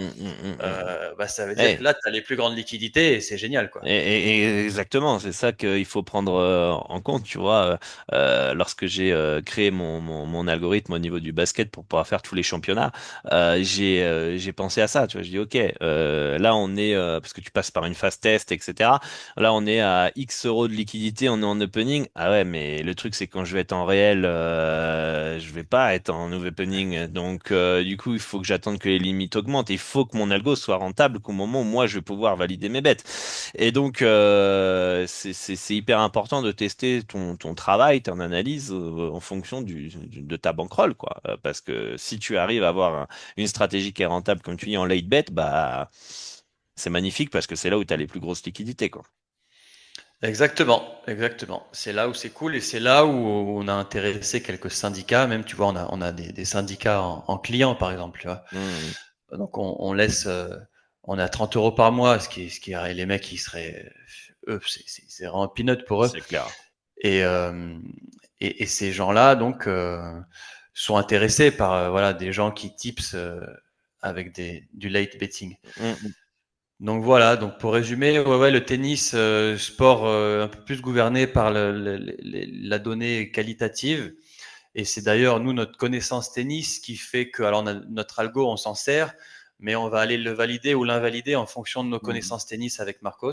bah, ça veut dire Eh, que là, tu as les plus grandes liquidités et c'est génial, quoi. exactement, c'est ça qu'il faut prendre en compte, tu vois. Lorsque j'ai créé mon algorithme au niveau du basket pour pouvoir faire tous les championnats, j'ai pensé à ça, tu vois. Je dis, ok, là on est, parce que tu passes par une phase test, etc. Là on est à X euros de liquidité, on est en opening. Ah ouais, mais le truc c'est quand je vais être en réel, je vais pas être en opening. Donc du coup, il faut que j'attende que les limites augmentent. Il faut que mon algo soit rentable qu'au moment où moi je vais pouvoir valider mes bêtes. Et donc, c'est hyper important de tester ton travail, ton analyse en fonction de ta bankroll, quoi. Parce que si tu arrives à avoir une stratégie qui est rentable, comme tu dis, en late bet, bah, c'est magnifique parce que c'est là où tu as les plus grosses liquidités, quoi. Exactement, exactement. C'est là où c'est cool et c'est là où on a intéressé quelques syndicats. Même, tu vois, on a des syndicats en clients, par exemple, tu vois. Hmm, Donc, on laisse, on a 30 euros par mois, ce qui est les mecs qui seraient, eux, c'est vraiment peanut pour eux. c'est clair. Et, et ces gens-là, donc, sont intéressés par, voilà, des gens qui tips avec du late betting. Hmm, Donc voilà, donc pour résumer, ouais, le tennis, sport un peu plus gouverné par la donnée qualitative. Et c'est d'ailleurs nous notre connaissance tennis qui fait que, alors notre algo, on s'en sert, mais on va aller le valider ou l'invalider en fonction de nos hmm. connaissances tennis avec Marcos.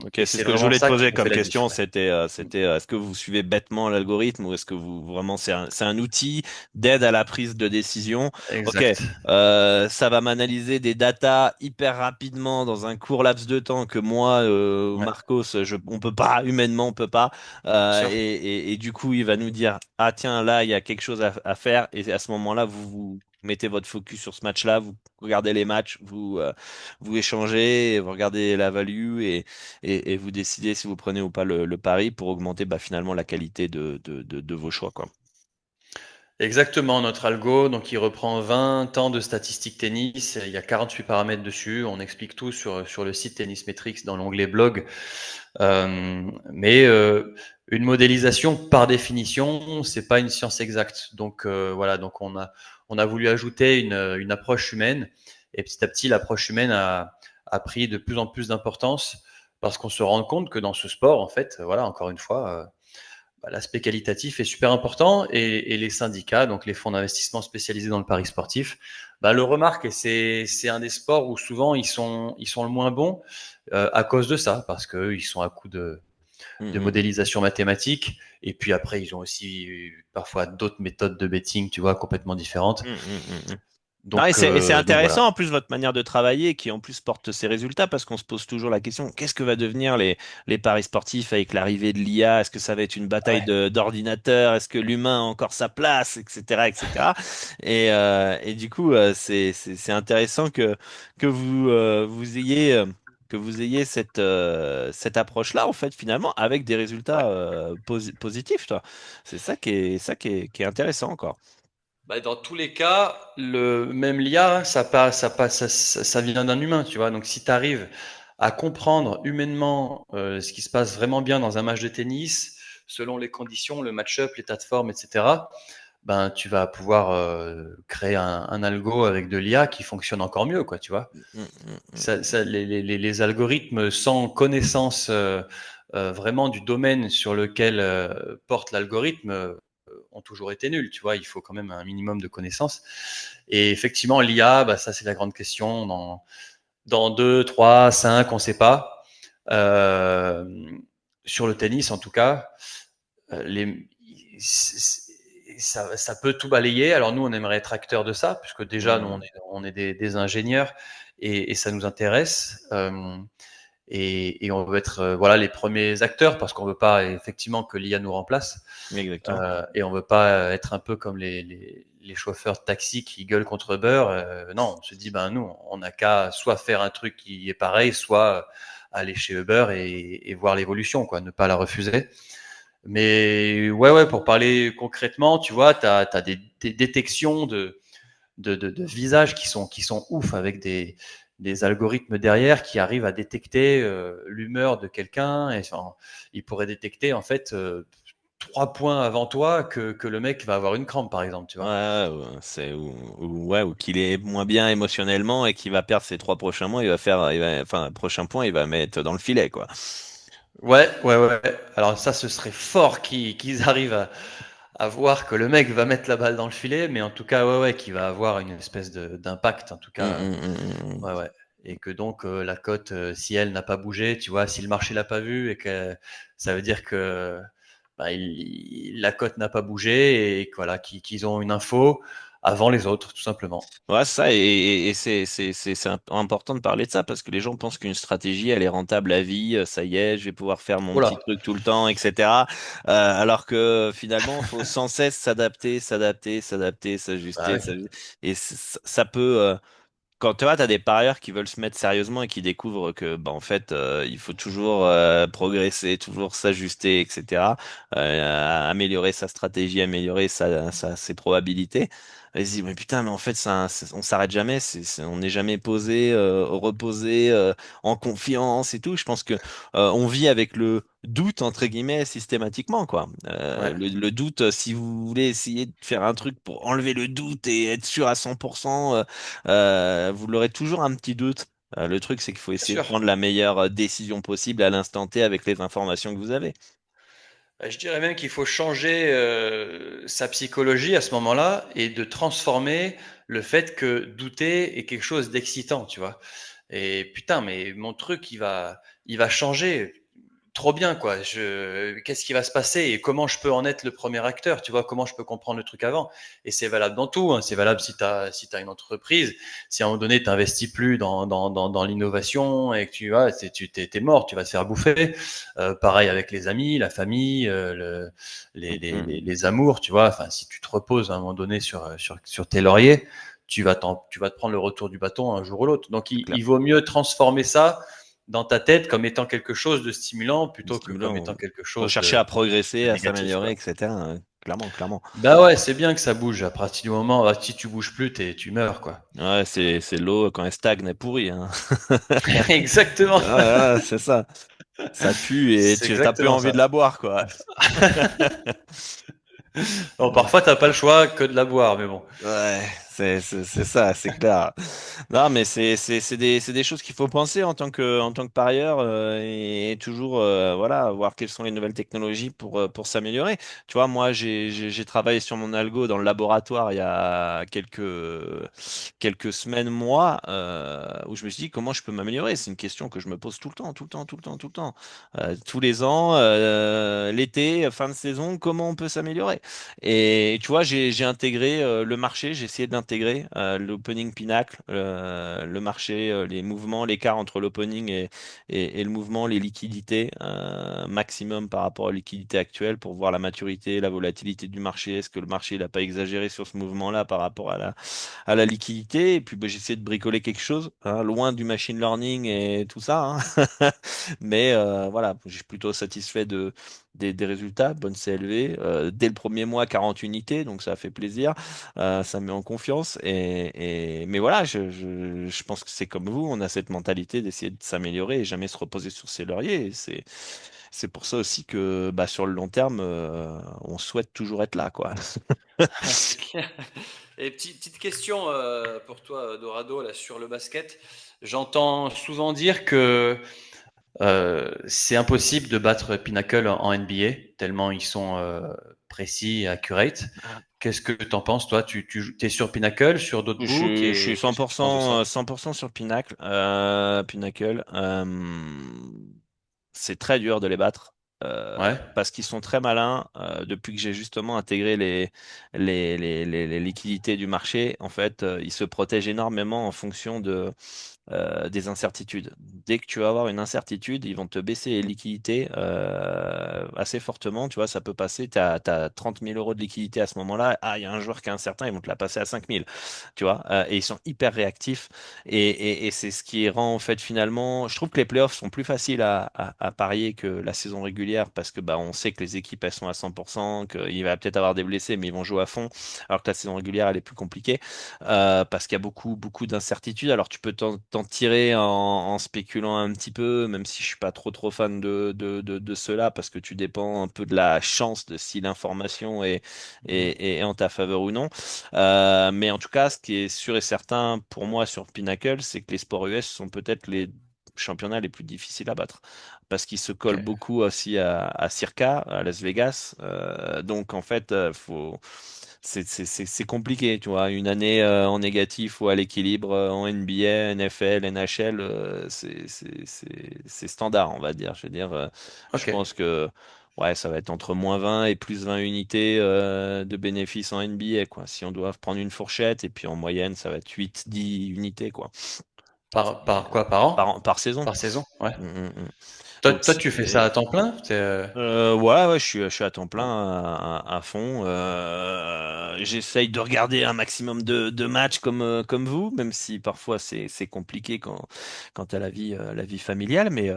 Ok, Et c'est c'est ce que je vraiment voulais te ça qui poser nous fait comme la diff. question. Ouais. C'était, est-ce que vous suivez bêtement l'algorithme ou est-ce que vous vraiment c'est un outil d'aide à la prise de décision? Ok, Exact. ça va m'analyser des datas hyper rapidement dans un court laps de temps que moi, Ouais, Marcos, on peut pas humainement, on peut pas. bien sûr. Et du coup, il va nous dire, ah tiens, là, il y a quelque chose à faire. Et à ce moment-là, vous mettez votre focus sur ce match-là, vous regardez les matchs, vous échangez, vous regardez la value et vous décidez si vous prenez ou pas le pari pour augmenter finalement la qualité de vos choix, quoi. Exactement, notre algo, donc il reprend 20 ans de statistiques tennis, il y a 48 paramètres dessus, on explique tout sur le site Tennis Metrics dans l'onglet blog. Mais une modélisation, par définition, c'est pas une science exacte. Donc voilà, donc on a voulu ajouter une approche humaine, et petit à petit, l'approche humaine a pris de plus en plus d'importance parce qu'on se rend compte que dans ce sport, en fait, voilà, encore une fois, l'aspect qualitatif est super important et les syndicats, donc les fonds d'investissement spécialisés dans le pari sportif, le remarquent et c'est un des sports où souvent ils sont le moins bons à cause de ça, parce qu'eux, ils sont à coup de Mhm. modélisation mathématique et puis après ils ont aussi parfois d'autres méthodes de betting, tu vois, complètement différentes. Mhm, mhm, mhm. Non, Donc, et c'est voilà. intéressant en plus votre manière de travailler qui en plus porte ses résultats parce qu'on se pose toujours la question, qu'est-ce que va devenir les paris sportifs avec l'arrivée de l'IA? Est-ce que ça va être une bataille Ouais. d'ordinateurs? Est-ce que l'humain a encore sa place? Etc. etc. Et du coup, c'est intéressant que vous ayez cette approche-là en fait finalement avec des résultats positifs, toi. C'est qui est intéressant encore. Dans tous les cas, même l'IA, ça vient d'un humain, tu vois. Donc, si tu arrives à comprendre humainement ce qui se passe vraiment bien dans un match de tennis, selon les conditions, le match-up, l'état de forme, etc., tu vas pouvoir créer un algo avec de l'IA qui fonctionne encore mieux, quoi, tu vois. Mm, mm, mm. Les algorithmes sans connaissance vraiment du domaine sur lequel porte l'algorithme ont toujours été nuls, tu vois. Il faut quand même un minimum de connaissances. Et effectivement, l'IA, ça c'est la grande question. Dans 2, 3, 5, on ne sait pas. Euh, sur le tennis, en tout cas, les, ça peut tout balayer. Alors nous, on aimerait être acteur de ça, puisque déjà, nous, Mm. on est des ingénieurs et ça nous intéresse. Et on veut être voilà les premiers acteurs parce qu'on veut pas effectivement que l'IA nous remplace Exactement. et on veut pas être un peu comme les chauffeurs de taxi qui gueulent contre beurre. Non, on se dit nous on n'a qu'à soit faire un truc qui est pareil, soit aller chez Uber et voir l'évolution, quoi, ne pas la refuser. Mais ouais, pour parler concrètement, tu vois, tu as des détections de visages qui sont ouf avec des algorithmes derrière qui arrivent à détecter l'humeur de quelqu'un. Et enfin, ils pourraient détecter en fait 3 points avant toi que le mec va avoir une crampe, par exemple, tu Ouais, vois. ouais, ou qu'il est moins bien émotionnellement et qu'il va perdre ses 3 prochains mois, enfin, prochain point, il va mettre dans le filet, quoi. Ouais. Alors ça, ce serait fort qu'ils arrivent à voir que le mec va mettre la balle dans le filet, mais en tout cas, ouais, qu'il va avoir une espèce d'impact, en tout Hum, cas. hum, hum, hum. Ouais. Et que donc la cote, si elle n'a pas bougé, tu vois, si le marché l'a pas vu, et que ça veut dire que la cote n'a pas bougé et que, voilà, qu'ils ont une info avant les autres, tout simplement. Ouais, ça, et important de parler de ça parce que les gens pensent qu'une stratégie, elle est rentable à vie, ça y est, je vais pouvoir faire mon petit Voilà. truc tout le temps, etc. Alors que finalement, faut sans cesse Bah s'ajuster, oui. ça peut, quand tu vois, t'as des parieurs qui veulent se mettre sérieusement et qui découvrent que, en fait, il faut toujours progresser, toujours s'ajuster, etc. Améliorer sa stratégie, améliorer ses probabilités. Et ils se disent, mais putain, mais en fait, on s'arrête jamais, on n'est jamais posé, reposé, en confiance et tout. Je pense que on vit avec le doute, entre guillemets, systématiquement, quoi. Ouais. Le doute, si vous voulez essayer de faire un truc pour enlever le doute et être sûr à 100%, vous l'aurez toujours un petit doute. Le truc, c'est qu'il faut Bien essayer de sûr. prendre la meilleure décision possible à l'instant T avec les informations que vous avez. Je dirais même qu'il faut changer sa psychologie à ce moment-là et de transformer le fait que douter est quelque chose d'excitant, tu vois. Et putain, mais mon truc, il va changer. Trop bien, quoi. Qu'est-ce qui va se passer et comment je peux en être le premier acteur, tu vois, comment je peux comprendre le truc avant. Et c'est valable dans tout, hein. C'est valable si t'as une entreprise, si à un moment donné tu n'investis plus dans l'innovation et que t'es mort, tu vas te faire bouffer. Pareil avec les amis, la famille, Mhm. les amours, tu vois. Enfin, si tu te reposes à un moment donné sur tes lauriers, tu vas te prendre le retour du bâton un jour ou l'autre. Donc, C'est clair. il vaut mieux transformer ça dans ta tête comme étant quelque chose de stimulant Du plutôt que comme stimulant. étant quelque chose Rechercher à progresser, de à négatif, s'améliorer, quoi. etc. clairement, clairement. Bah ouais, c'est bien que ça bouge. À partir du moment, si tu bouges plus, tu meurs, quoi. Ouais, c'est l'eau quand elle stagne, elle pourrit, hein. Exactement. Ouais, c'est ça. Ça pue et C'est tu t'as plus exactement envie ça. de la boire, quoi. Bon, parfois, t'as pas le choix que de la boire, mais bon. Ouais, c'est ça, c'est clair. Non, mais c'est des choses qu'il faut penser en tant que parieur et toujours voilà voir quelles sont les nouvelles technologies pour s'améliorer. Tu vois, moi j'ai travaillé sur mon algo dans le laboratoire il y a quelques semaines, mois, où je me suis dit comment je peux m'améliorer. C'est une question que je me pose tout le temps, tout le temps, tout le temps, tout le temps. Tous les ans, l'été, fin de saison, comment on peut s'améliorer? Et tu vois, j'ai intégré le marché, j'ai essayé d'intégrer l'opening pinacle, le marché, les mouvements, l'écart entre l'opening et le mouvement, les liquidités maximum par rapport aux liquidités actuelles pour voir la maturité, la volatilité du marché. Est-ce que le marché n'a pas exagéré sur ce mouvement-là par rapport à la liquidité? Et puis bah, j'ai essayé de bricoler quelque chose, hein, loin du machine learning et tout ça, hein. Mais voilà, je suis plutôt satisfait des résultats, bonne CLV. Dès le premier mois, 40 unités, donc ça fait plaisir. Ça me met en confiance. Mais voilà, je pense que c'est comme vous, on a cette mentalité d'essayer de s'améliorer et jamais se reposer sur ses lauriers. Et c'est pour ça aussi que bah, sur le long terme, on souhaite toujours être là, quoi. C'est clair. Et petite question pour toi, Dorado, là, sur le basket. J'entends souvent dire que c'est impossible de battre Pinnacle en NBA, tellement ils sont précis et accurate. Qu'est-ce que tu en penses, toi? Tu es sur Pinnacle, sur d'autres books, Je suis et qu'est-ce que tu penses de ça? 100% sur Pinacle, Pinnacle. C'est très dur de les battre Ouais, parce qu'ils sont très malins. Depuis que j'ai justement intégré les liquidités du marché, en fait, ils se protègent énormément en fonction des incertitudes. Dès que tu vas avoir une incertitude, ils vont te baisser les liquidités assez fortement. Tu vois, ça peut passer, tu as 30 000 euros de liquidité à ce moment-là. Ah, il y a un joueur qui est incertain, ils vont te la passer à 5 000. Tu vois, et ils sont hyper réactifs. Et c'est ce qui rend, en fait, finalement, je trouve que les playoffs sont plus faciles à parier que la saison régulière parce que bah, on sait que les équipes, elles sont à 100%, qu'il va peut-être avoir des blessés, mais ils vont jouer à fond, alors que la saison régulière, elle est plus compliquée parce qu'il y a beaucoup d'incertitudes. Alors tu peux t'en tirer en spéculant un petit peu, même si je suis pas trop fan de cela, parce que tu dépends un peu de la chance de si l'information est en ta faveur ou non. Mais en tout cas, ce qui est sûr et certain pour moi sur Pinnacle, c'est que les sports US sont peut-être les championnats les plus difficiles à battre parce qu'ils se collent ok. beaucoup aussi à Circa, à Las Vegas. Donc en fait, c'est compliqué, tu vois. Une année en négatif ou à l'équilibre en NBA, NFL, NHL, c'est standard, on va dire. Je veux dire, je Ok. pense que ouais, ça va être entre -20 et +20 unités de bénéfices en NBA, quoi. Si on doit prendre une fourchette, et puis en moyenne, ça va être 8-10 unités, quoi. Par quoi? Par an? Par saison. Par saison? Ouais. Mm. Donc, Toi, tu fais ça à temps plein? ouais, je suis à temps plein à fond. J'essaye de regarder un maximum de matchs comme vous, même si parfois c'est compliqué quand t'as la vie familiale, mais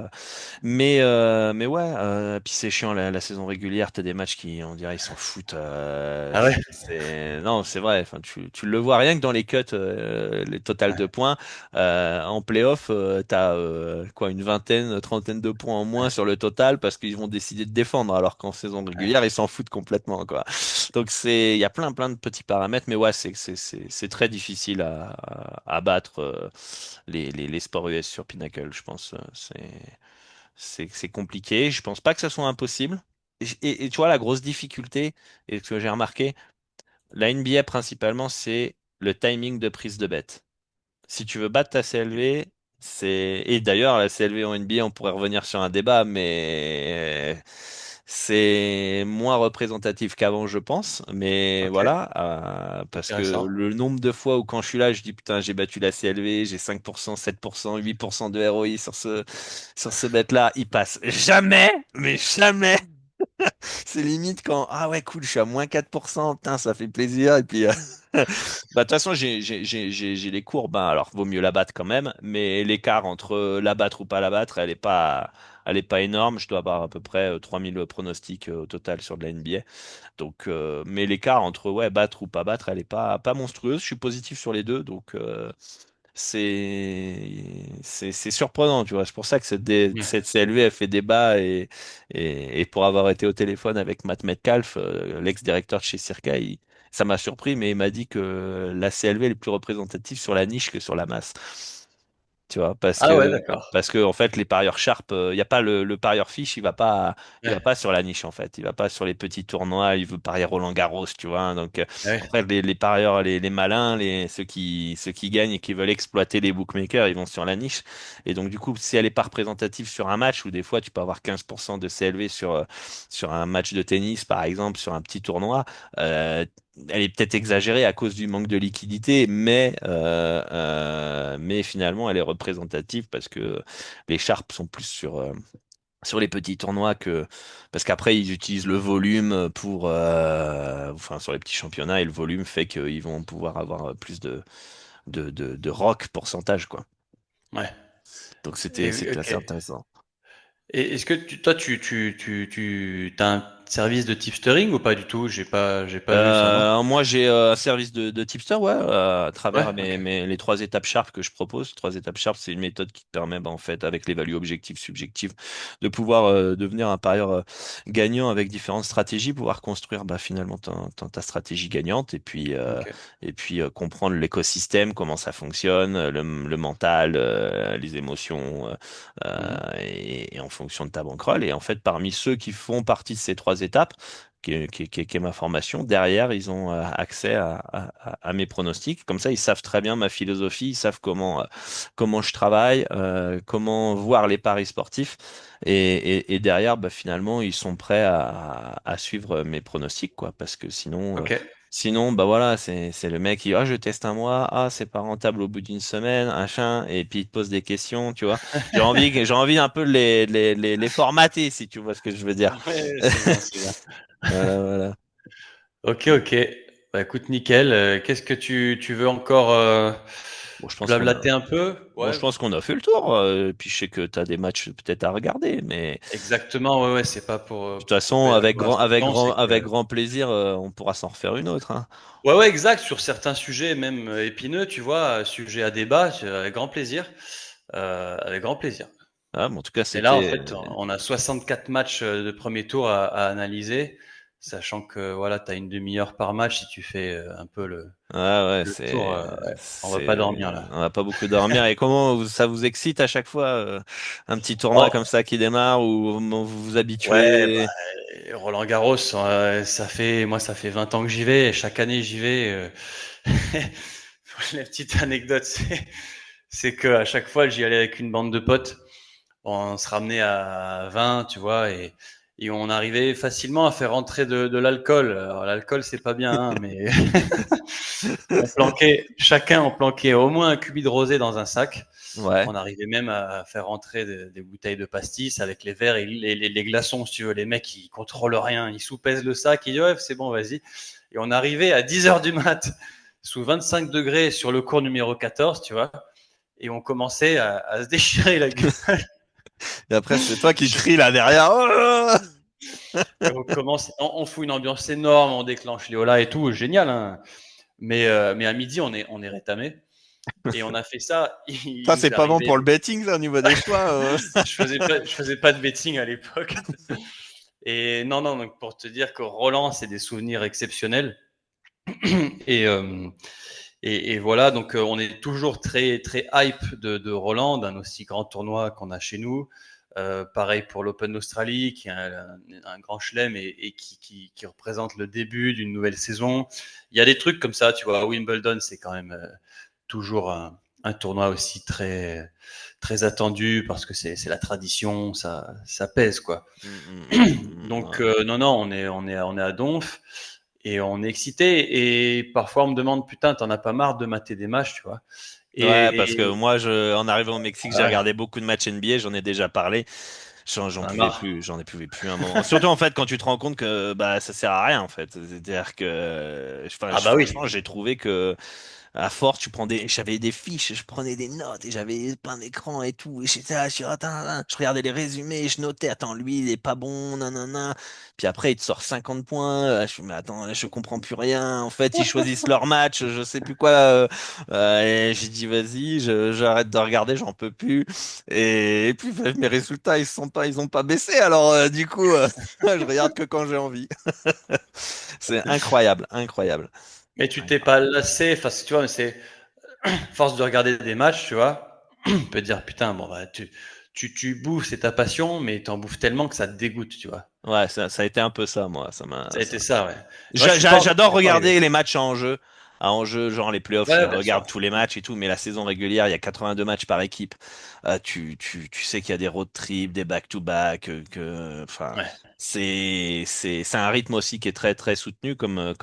ouais, puis c'est chiant la saison régulière, t'as des matchs qui, on dirait, ils s'en foutent. Ah ouais? Non, c'est vrai. Enfin, tu le vois rien que dans les cuts, les totals de Ouais. points. En playoff, t'as quoi, une vingtaine, trentaine de points en moins sur le total parce qu'ils vont décider de défendre, alors qu'en saison régulière, ils s'en foutent complètement, quoi. Donc il y a plein de petits paramètres, mais ouais, c'est très difficile à battre les sports US sur Pinnacle, je pense. C'est compliqué. Je pense pas que ça soit impossible. Et tu vois, la grosse difficulté, et ce que j'ai remarqué, la NBA principalement, c'est le timing de prise de bet. Si tu veux battre ta CLV, et d'ailleurs, la CLV en NBA, on pourrait revenir sur un débat, mais c'est moins représentatif qu'avant, je pense. Mais Ok. voilà, parce que Intéressant. le nombre de fois où quand je suis là, je dis putain, j'ai battu la CLV, j'ai 5%, 7%, 8% de ROI sur ce bet-là, il passe jamais, mais jamais. C'est limite quand, ah ouais, cool, je suis à moins 4%, putain, ça fait plaisir. Et puis, bah, de toute façon, j'ai les courbes, hein. Alors, vaut mieux la battre quand même, mais l'écart entre la battre ou pas la battre, elle est pas énorme. Je dois avoir à peu près 3000 pronostics au total sur de la NBA. Donc, mais l'écart entre ouais, battre ou pas battre, elle est pas monstrueuse. Je suis positif sur les deux, donc c'est surprenant, tu vois. C'est pour ça que Ouais. cette CLV elle fait débat et pour avoir été au téléphone avec Matt Metcalf, l'ex-directeur de chez Circa, ça m'a surpris, mais il m'a dit que la CLV est plus représentative sur la niche que sur la masse. Tu vois, Ah ouais, d'accord. parce que en fait les parieurs sharp, il y a pas le parieur fiche, il va Ouais. pas sur la niche en fait, il va pas sur les petits tournois, il veut parier Roland Garros, tu vois, hein. Donc en Ouais. fait les parieurs, les malins, ceux qui gagnent et qui veulent exploiter les bookmakers, ils vont sur la niche. Et donc du coup, si elle est pas représentative sur un match où des fois tu peux avoir 15% de CLV sur un match de tennis par exemple, sur un petit tournoi, euh, elle est peut-être exagérée à cause du manque de liquidité, mais finalement, elle est représentative parce que les Sharps sont plus sur les petits tournois parce qu'après, ils utilisent le volume enfin, sur les petits championnats et le volume fait qu'ils vont pouvoir avoir plus de rock pourcentage, quoi. Ouais. Donc, Et, c'était assez ok. intéressant. Et est-ce que toi, as un service de tipstering ou pas du tout? J'ai pas vu ça, non? Moi, j'ai un service de tipster, ouais, à Ouais, travers ok. les trois étapes Sharp que je propose. Trois étapes Sharp, c'est une méthode qui te permet, bah, en fait, avec les values objectives, subjectives, de pouvoir devenir un parieur gagnant avec différentes stratégies, pouvoir construire bah, finalement ta stratégie gagnante Ok. et puis comprendre l'écosystème, comment ça fonctionne, le mental, les émotions, Mhm. et en fonction de ta bankroll. Et en fait, parmi ceux qui font partie de ces trois étapes, qui est ma formation. Derrière, ils ont accès à mes pronostics. Comme ça, ils savent très bien ma philosophie, ils savent comment je travaille, comment voir les paris sportifs. Et derrière, bah, finalement, ils sont prêts à suivre mes pronostics, quoi. Parce que Ok. sinon, bah voilà, c'est le mec qui, ah, je teste un mois, ah, c'est pas rentable au bout d'une semaine, machin, et puis il te pose des questions, tu vois. J'ai envie un peu de les formater, si tu vois ce que je veux dire. Ouais, c'est bien, c'est bien. Voilà, voilà. Ok, ok. Bah écoute, nickel. Qu'est-ce que tu veux encore Bon, je pense qu'on a, blablater un peu? bon, Ouais, je pense qu'on a fait le tour. Puis je sais que tu as des matchs peut-être à regarder, mais exactement. Ouais, ouais, c'est pas de toute pour façon, couper la conversation, c'est avec que. grand plaisir, on pourra s'en refaire une autre, hein. Ouais, ouais, exact. Sur certains sujets, même épineux, tu vois, sujet à débat, avec grand plaisir. Avec grand plaisir. Ah, bon, en tout cas, Et là, en c'était. fait, on a 64 matchs de premier tour à analyser, sachant que voilà, tu as une demi-heure par match si tu fais un peu Ah ouais, le tour. Ouais, on va pas c'est, dormir là. on n'a pas beaucoup dormir. Et ça vous excite à chaque fois, un petit tournoi comme Oh, ça qui démarre ou vous vous ouais, habituez? bah, Roland Garros, moi, ça fait 20 ans que j'y vais. Et chaque année, j'y vais. La petite anecdote, c'est que à chaque fois, j'y allais avec une bande de potes. On se ramenait à 20, tu vois, et on arrivait facilement à faire rentrer de l'alcool. Alors l'alcool, c'est pas bien, hein, mais on planquait au moins un cubi de rosé dans un sac. Ouais. On arrivait même à faire rentrer des bouteilles de pastis avec les verres et les glaçons, si tu veux. Les mecs, ils contrôlent rien. Ils soupèsent le sac, ils disent, ouais, c'est bon, vas-y. Et on arrivait à 10 heures du mat, sous 25 degrés sur le cours numéro 14, tu vois. Et on commençait à se déchirer la gueule. Et après, c'est toi qui crie là derrière. Oh. Et on commence, on fout une ambiance énorme, on déclenche les holas et tout, génial, hein. Mais à midi, on est rétamé. Et on a fait ça. Il Ça, c'est nous pas bon arrivait. pour le betting, ça, au niveau des choix. Je faisais pas de betting à l'époque. Et non, non, donc pour te dire que Roland, c'est des souvenirs exceptionnels. Et, euh, et voilà, donc on est toujours très, très hype de Roland, d'un aussi grand tournoi qu'on a chez nous. Pareil pour l'Open d'Australie, qui est un grand chelem et qui représente le début d'une nouvelle saison. Il y a des trucs comme ça, tu vois. Wimbledon, c'est quand même toujours un tournoi aussi très, très attendu parce que c'est la tradition, ça pèse, quoi. Donc, Ouais. non, non, on est à Donf et on est excité. Et parfois, on me demande, putain, t'en as pas marre de mater des matchs, tu vois. Ouais, parce que Et moi, en arrivant au Mexique, j'ai ouais, regardé beaucoup de matchs NBA, j'en ai déjà parlé. J'en On a pouvais marre. plus, j'en ai plus un moment. Surtout en fait quand tu te rends compte que bah ça sert à rien en fait. C'est-à-dire que, enfin, Ah bah franchement, oui. j'ai trouvé que à force, j'avais des fiches, je prenais des notes et j'avais plein d'écrans et tout. Et j'étais là, je regardais les résumés, je notais, attends, lui, il est pas bon, nanana. Puis après, il te sort 50 points. Mais attends, là, je comprends plus rien. En fait, ils choisissent leur match, je sais plus quoi. Et j'ai dit, vas-y, j'arrête de regarder, j'en peux plus. Et puis, bah, mes résultats, ils ont pas baissé. Alors, du coup, je regarde que quand j'ai envie. C'est incroyable, incroyable. Mais tu t'es pas lassé, enfin, tu vois, c'est force de regarder des matchs, tu vois. On peut dire, putain, bon, bah, tu bouffes, c'est ta passion, mais t'en bouffes tellement que ça te dégoûte, tu vois. Ouais, ça a été un peu ça, moi. Ça a été ça, ouais. Moi, J'adore je suis pas arrivé. regarder les matchs à enjeu. À enjeu, genre les playoffs, je Ouais, bien regarde sûr. tous les matchs et tout, mais la saison régulière, il y a 82 matchs par équipe. Tu sais qu'il y a des road trips, des back-to-back, enfin, Ouais. c'est un rythme aussi qui est très, très soutenu comme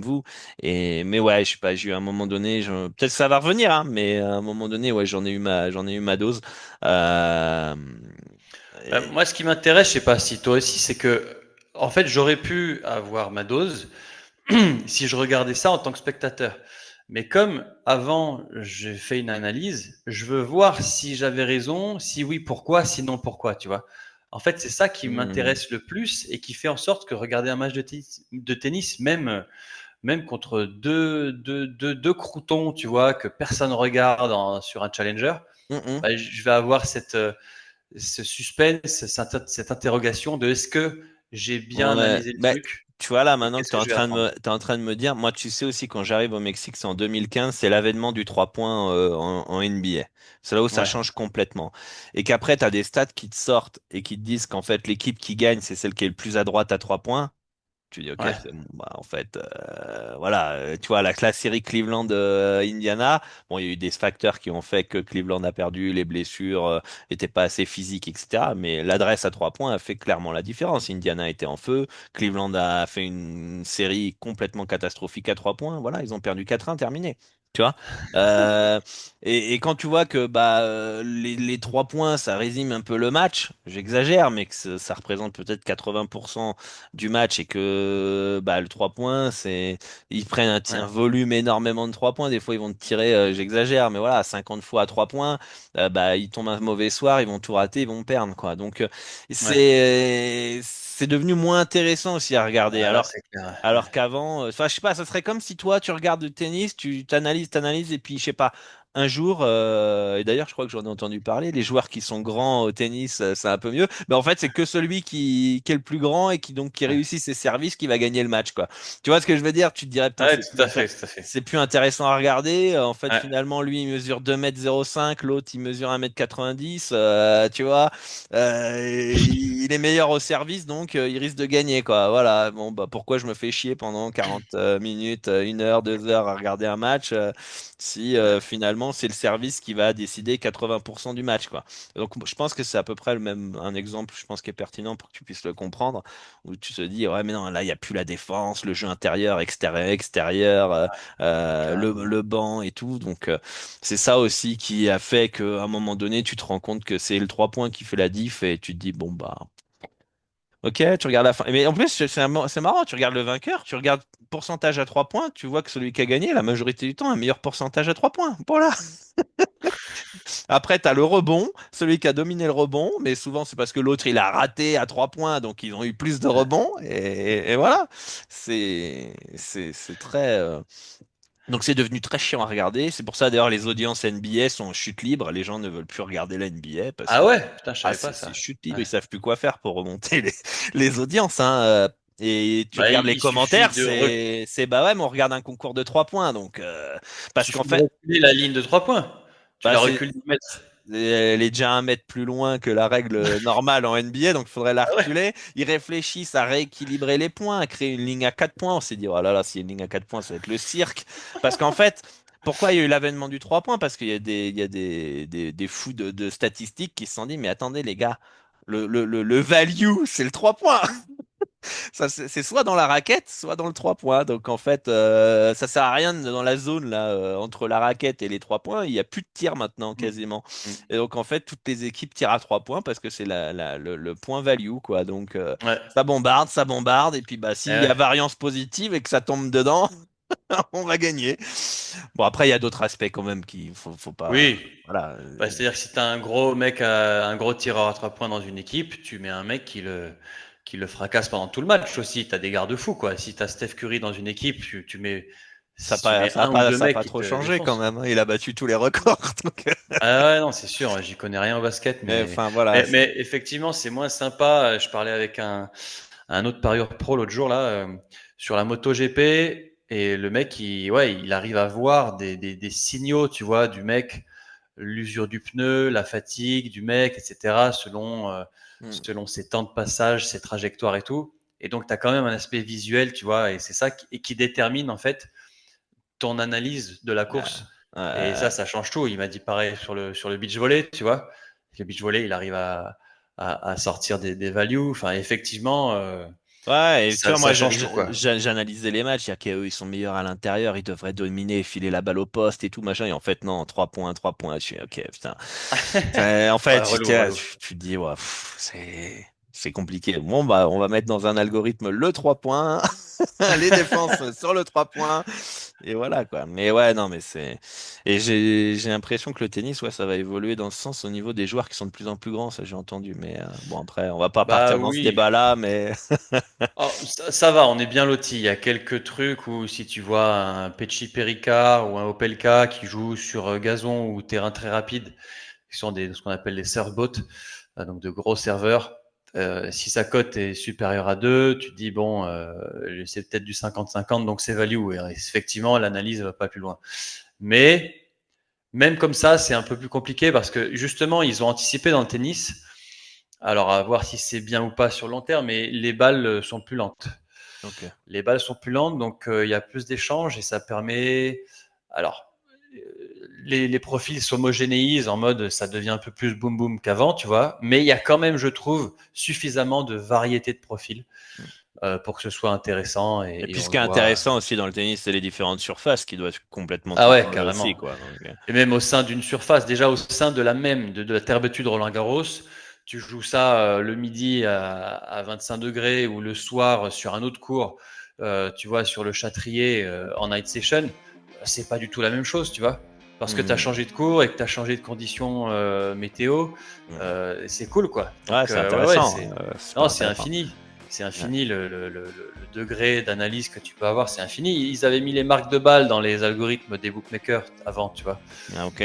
vous. Mais ouais, je sais pas, j'ai eu un moment donné, peut-être ça va revenir, hein, mais à un moment donné, ouais, j'en ai eu ma dose. Euh, Moi, ce qui m'intéresse, je sais pas si toi aussi, c'est que, en fait, j'aurais pu avoir ma dose si je regardais ça en tant que spectateur. Mais comme avant, j'ai fait une analyse, je veux voir si j'avais raison, si oui, pourquoi, sinon pourquoi, tu vois. En fait, c'est ça qui hmm, m'intéresse le plus et qui fait en sorte que regarder un match de tennis, même contre deux croutons, tu vois, que personne regarde sur un challenger, hmm, hmm. bah, je vais avoir ce suspense, cette interrogation de est-ce que j'ai bien Ouais, analysé le bah, truc tu vois là et maintenant que qu'est-ce tu es que en je vais train de apprendre. t'es en train de me dire, moi tu sais aussi quand j'arrive au Mexique, c'est en 2015, c'est l'avènement du 3 points en NBA. C'est là où ça Ouais, change complètement. Et qu'après tu as des stats qui te sortent et qui te disent qu'en fait l'équipe qui gagne, c'est celle qui est le plus à droite à 3 points. Tu dis, ok, ouais, c'est bon. Bah, en fait, voilà, tu vois, la série Cleveland-Indiana, bon, il y a eu des facteurs qui ont fait que Cleveland a perdu, les blessures étaient pas assez physiques, etc. Mais l'adresse à 3 points a fait clairement la différence. Indiana était en feu, Cleveland a fait une série complètement catastrophique à 3 points. Voilà, ils ont perdu 4-1, terminé. Tu vois? Euh, et quand tu vois que bah, les 3 points, ça résume un peu le match, j'exagère, mais que ça représente peut-être 80% du match et que bah, le 3 points, ils prennent un ouais, volume énormément de 3 points. Des fois, ils vont te tirer, j'exagère, mais voilà, 50 fois à 3 points, bah, ils tombent un mauvais soir, ils vont tout rater, ils vont perdre, quoi. Donc, ouais. c'est devenu moins intéressant aussi à regarder. Ah, là, c'est clair. Alors qu'avant, enfin, je sais pas, ça serait comme si toi, tu regardes le tennis, tu t'analyses, et puis, je sais pas, un jour, et d'ailleurs, je crois que j'en ai entendu parler, les joueurs qui sont grands au tennis, c'est un peu mieux. Mais en fait, c'est que celui qui est le plus grand et qui Ouais, réussit ses services qui va gagner le match, quoi. Tu vois ce que je veux dire? Tu te dirais, putain, ouais, tout à fait, tout à fait. c'est plus intéressant à regarder. En fait, Ouais, finalement, lui, il mesure 2,05 m, l'autre, il mesure 1,90 m, tu vois. Il est meilleur au service, donc il risque de gagner, quoi. Voilà. Bon, bah, pourquoi je me fais chier pendant 40 minutes, 1 heure, 2 heures à regarder un match si finalement c'est le service qui va décider 80% du match, quoi. Donc, je pense que c'est à peu près un exemple, je pense, qui est pertinent pour que tu puisses le comprendre, où tu te dis, ouais, mais non, là, il n'y a plus la défense, le jeu intérieur, extérieur, carrément. le banc et tout. Donc, c'est ça aussi qui a fait qu'à un moment donné, tu te rends compte que c'est le 3 points qui fait la diff et tu te dis, bon, bah, ok, tu regardes la fin. Mais en plus, c'est marrant, tu regardes le vainqueur, tu regardes pourcentage à 3 points, tu vois que celui qui a gagné, la majorité du temps, a un meilleur pourcentage à 3 points. Voilà. Après, tu as le rebond, celui qui a dominé le rebond, mais souvent c'est parce que l'autre il a raté à 3 points, donc ils ont eu plus de rebonds, et voilà. C'est très. Donc c'est devenu très chiant à regarder. C'est pour ça d'ailleurs les audiences NBA sont en chute libre. Les gens ne veulent plus regarder la NBA parce Ah que ouais, putain, je ah, savais pas c'est ça. chute libre, Ouais. ils savent plus quoi faire pour remonter les audiences, hein. Et tu Bah, regardes les il suffit commentaires, de c'est bah ouais, mais on regarde un concours de 3 points, donc parce qu'en suffit de fait, reculer la ligne de 3 points. Tu bah la c'est recules 10 mètres. elle est déjà 1 mètre plus loin que la règle normale en NBA, donc il faudrait la Ah ouais. reculer. Ils réfléchissent à rééquilibrer les points, à créer une ligne à 4 points. On s'est dit, oh là là, s'il y a une ligne à 4 points, ça va être le cirque. Parce qu'en fait, pourquoi il y a eu l'avènement du 3 points? Parce qu'il y a des fous de statistiques qui se sont dit, mais attendez les gars, le value, c'est le 3 points. Ça, c'est soit dans la raquette, soit dans le 3 points. Donc en fait, ça sert à rien dans la zone là entre la raquette et les 3 points. Il y a plus de tir maintenant Mm. quasiment. Mm. Et donc en fait, toutes les équipes tirent à 3 points parce que c'est le point value quoi. Donc Ouais. ça bombarde. Et puis bah Eh s'il y a ouais. variance positive et que ça tombe dedans, on va gagner. Bon après il y a d'autres aspects quand même qui faut pas. Oui. Voilà. Bah, c'est-à-dire que si tu as un gros mec, un gros tireur à 3 points dans une équipe, tu mets un mec qui le fracasse pendant tout le match aussi. Tu as des garde-fous, quoi. Si tu as Steph Curry dans une équipe, tu mets un ou deux Ça a mecs pas qui trop te changé quand défoncent. même, hein. Il a battu tous les records. Donc, Ah ouais, non, c'est sûr, j'y connais rien au basket, mais, enfin voilà. mais, mais effectivement, c'est moins sympa. Je parlais avec un autre parieur pro l'autre jour, là, sur la moto GP, et le mec, il arrive à voir des signaux, tu vois, du mec, l'usure du pneu, la fatigue du mec, etc., Hmm. selon ses temps de passage, ses trajectoires et tout. Et donc, tu as quand même un aspect visuel, tu vois, et c'est ça qui détermine, en fait, ton analyse de la Ah, course. Et ah, ça change tout. Il m'a dit pareil sur le beach volley, tu vois. Le beach volley, il arrive à sortir des values. Enfin, effectivement, ouais, et tu ça, vois, moi, ça change tout, quoi. j'analysais les matchs. Il y a qu'eux, ils sont meilleurs à l'intérieur, ils devraient dominer, filer la balle au poste et tout, machin. Et en fait, non, 3 points, 3 points. Je suis, ok, putain. En Ouais, fait, relou, relou. tu te dis, ouais, c'est compliqué. Bon, bah, on va mettre dans un algorithme le 3 points, les défenses sur le 3 points, et voilà, quoi. Mais ouais, non, mais c'est. Et j'ai l'impression que le tennis, ouais, ça va évoluer dans ce sens au niveau des joueurs qui sont de plus en plus grands, ça j'ai entendu. Mais bon, après, on va pas Bah partir dans ce oui. débat-là, mais. Oh, ça va, on est bien lotis. Il y a quelques trucs où si tu vois un Pecci Pericard ou un Opelka qui joue sur gazon ou terrain très rapide, qui sont ce qu'on appelle des surfboats, donc de gros serveurs. Si sa cote est supérieure à 2, tu te dis bon, c'est peut-être du 50-50, donc c'est value. Et effectivement, l'analyse va pas plus loin. Mais même comme ça, c'est un peu plus compliqué parce que justement, ils ont anticipé dans le tennis. Alors à voir si c'est bien ou pas sur le long terme, mais les balles sont plus lentes. Ok. Les balles sont plus lentes, donc il y a plus d'échanges et ça permet. Alors, les profils s'homogénéisent en mode ça devient un peu plus boum boum qu'avant, tu vois. Mais il y a quand même, je trouve, suffisamment de variété de profils pour que ce soit intéressant Et et puis on ce le qui est voit. intéressant aussi dans le tennis, c'est les différentes surfaces qui doivent complètement Ah tout ouais, changer aussi, carrément. quoi. Donc, Et même au sein d'une surface, déjà au sein de de la terre battue de Roland Garros, tu joues ça le midi à 25 degrés ou le soir sur un autre cours, tu vois, sur le Châtrier en night session, c'est pas du tout la même chose, tu vois. Parce que tu as hmm, changé de cours et que tu as changé de conditions météo, hmm. c'est cool, quoi. Ouais, Donc, c'est ouais, intéressant. C'est super non, c'est intéressant. infini. C'est Ouais. infini le degré d'analyse que tu peux avoir, c'est infini. Ils avaient mis les marques de balles dans les algorithmes des bookmakers avant, tu vois. Ah, ok.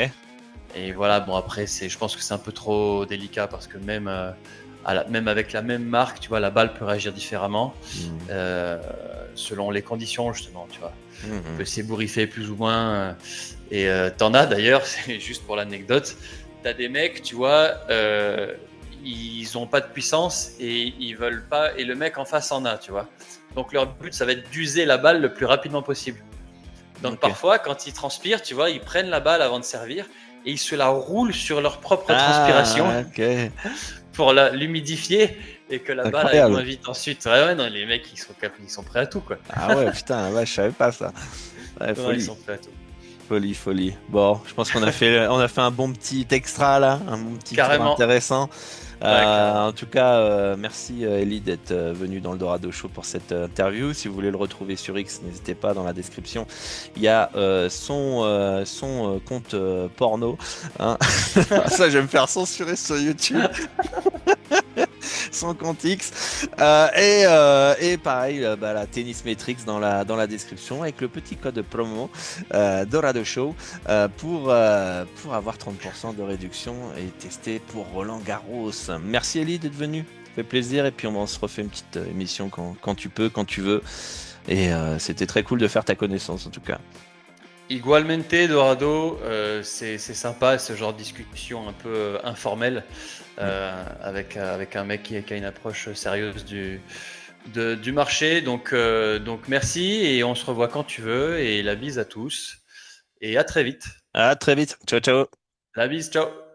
Et voilà, bon après, je pense que c'est un peu trop délicat parce que même, même avec la même marque, tu vois, la balle peut réagir différemment Hmm, euh, selon les conditions justement, tu vois. hmm, Elle hmm. peut s'ébouriffer plus ou moins. Et t'en as d'ailleurs, c'est juste pour l'anecdote, t'as des mecs, tu vois, ils ont pas de puissance et ils veulent pas, et le mec en face en a, tu vois. Donc leur but, ça va être d'user la balle le plus rapidement possible. Donc Ok. parfois, quand ils transpirent, tu vois, ils prennent la balle avant de servir et ils se la roulent sur leur propre transpiration Ah, ok. pour l'humidifier et que la balle aille moins Incroyable. vite ensuite. Ouais, ouais, non, les mecs, ils sont prêts à tout, quoi. Ah ouais, putain, ouais, je savais pas ça. Ouais, Ouais, ils folie. sont prêts à tout. Folie, folie. Bon, je pense on a fait un bon petit extra là, un bon petit tour Carrément. intéressant. Ouais, carrément. En tout cas, merci Ellie d'être venu dans le Dorado Show pour cette interview. Si vous voulez le retrouver sur X, n'hésitez pas, dans la description. Il y a son compte porno, hein. Ça, je vais me faire censurer sur YouTube. Son compte X. Et pareil, bah, la Tennis Matrix dans la description avec le petit code promo Dorado Show pour avoir 30% de réduction et tester pour Roland Garros. Merci Ellie d'être venue. Ça fait plaisir. Et puis on se refait une petite émission quand tu peux, quand tu veux. Et c'était très cool de faire ta connaissance en tout cas. Igualmente, Dorado, c'est sympa ce genre de discussion un peu informelle Mm. avec un mec qui a une approche sérieuse du marché. Donc merci et on se revoit quand tu veux et la bise à tous et à très vite. À très vite. Ciao, ciao. La bise, ciao.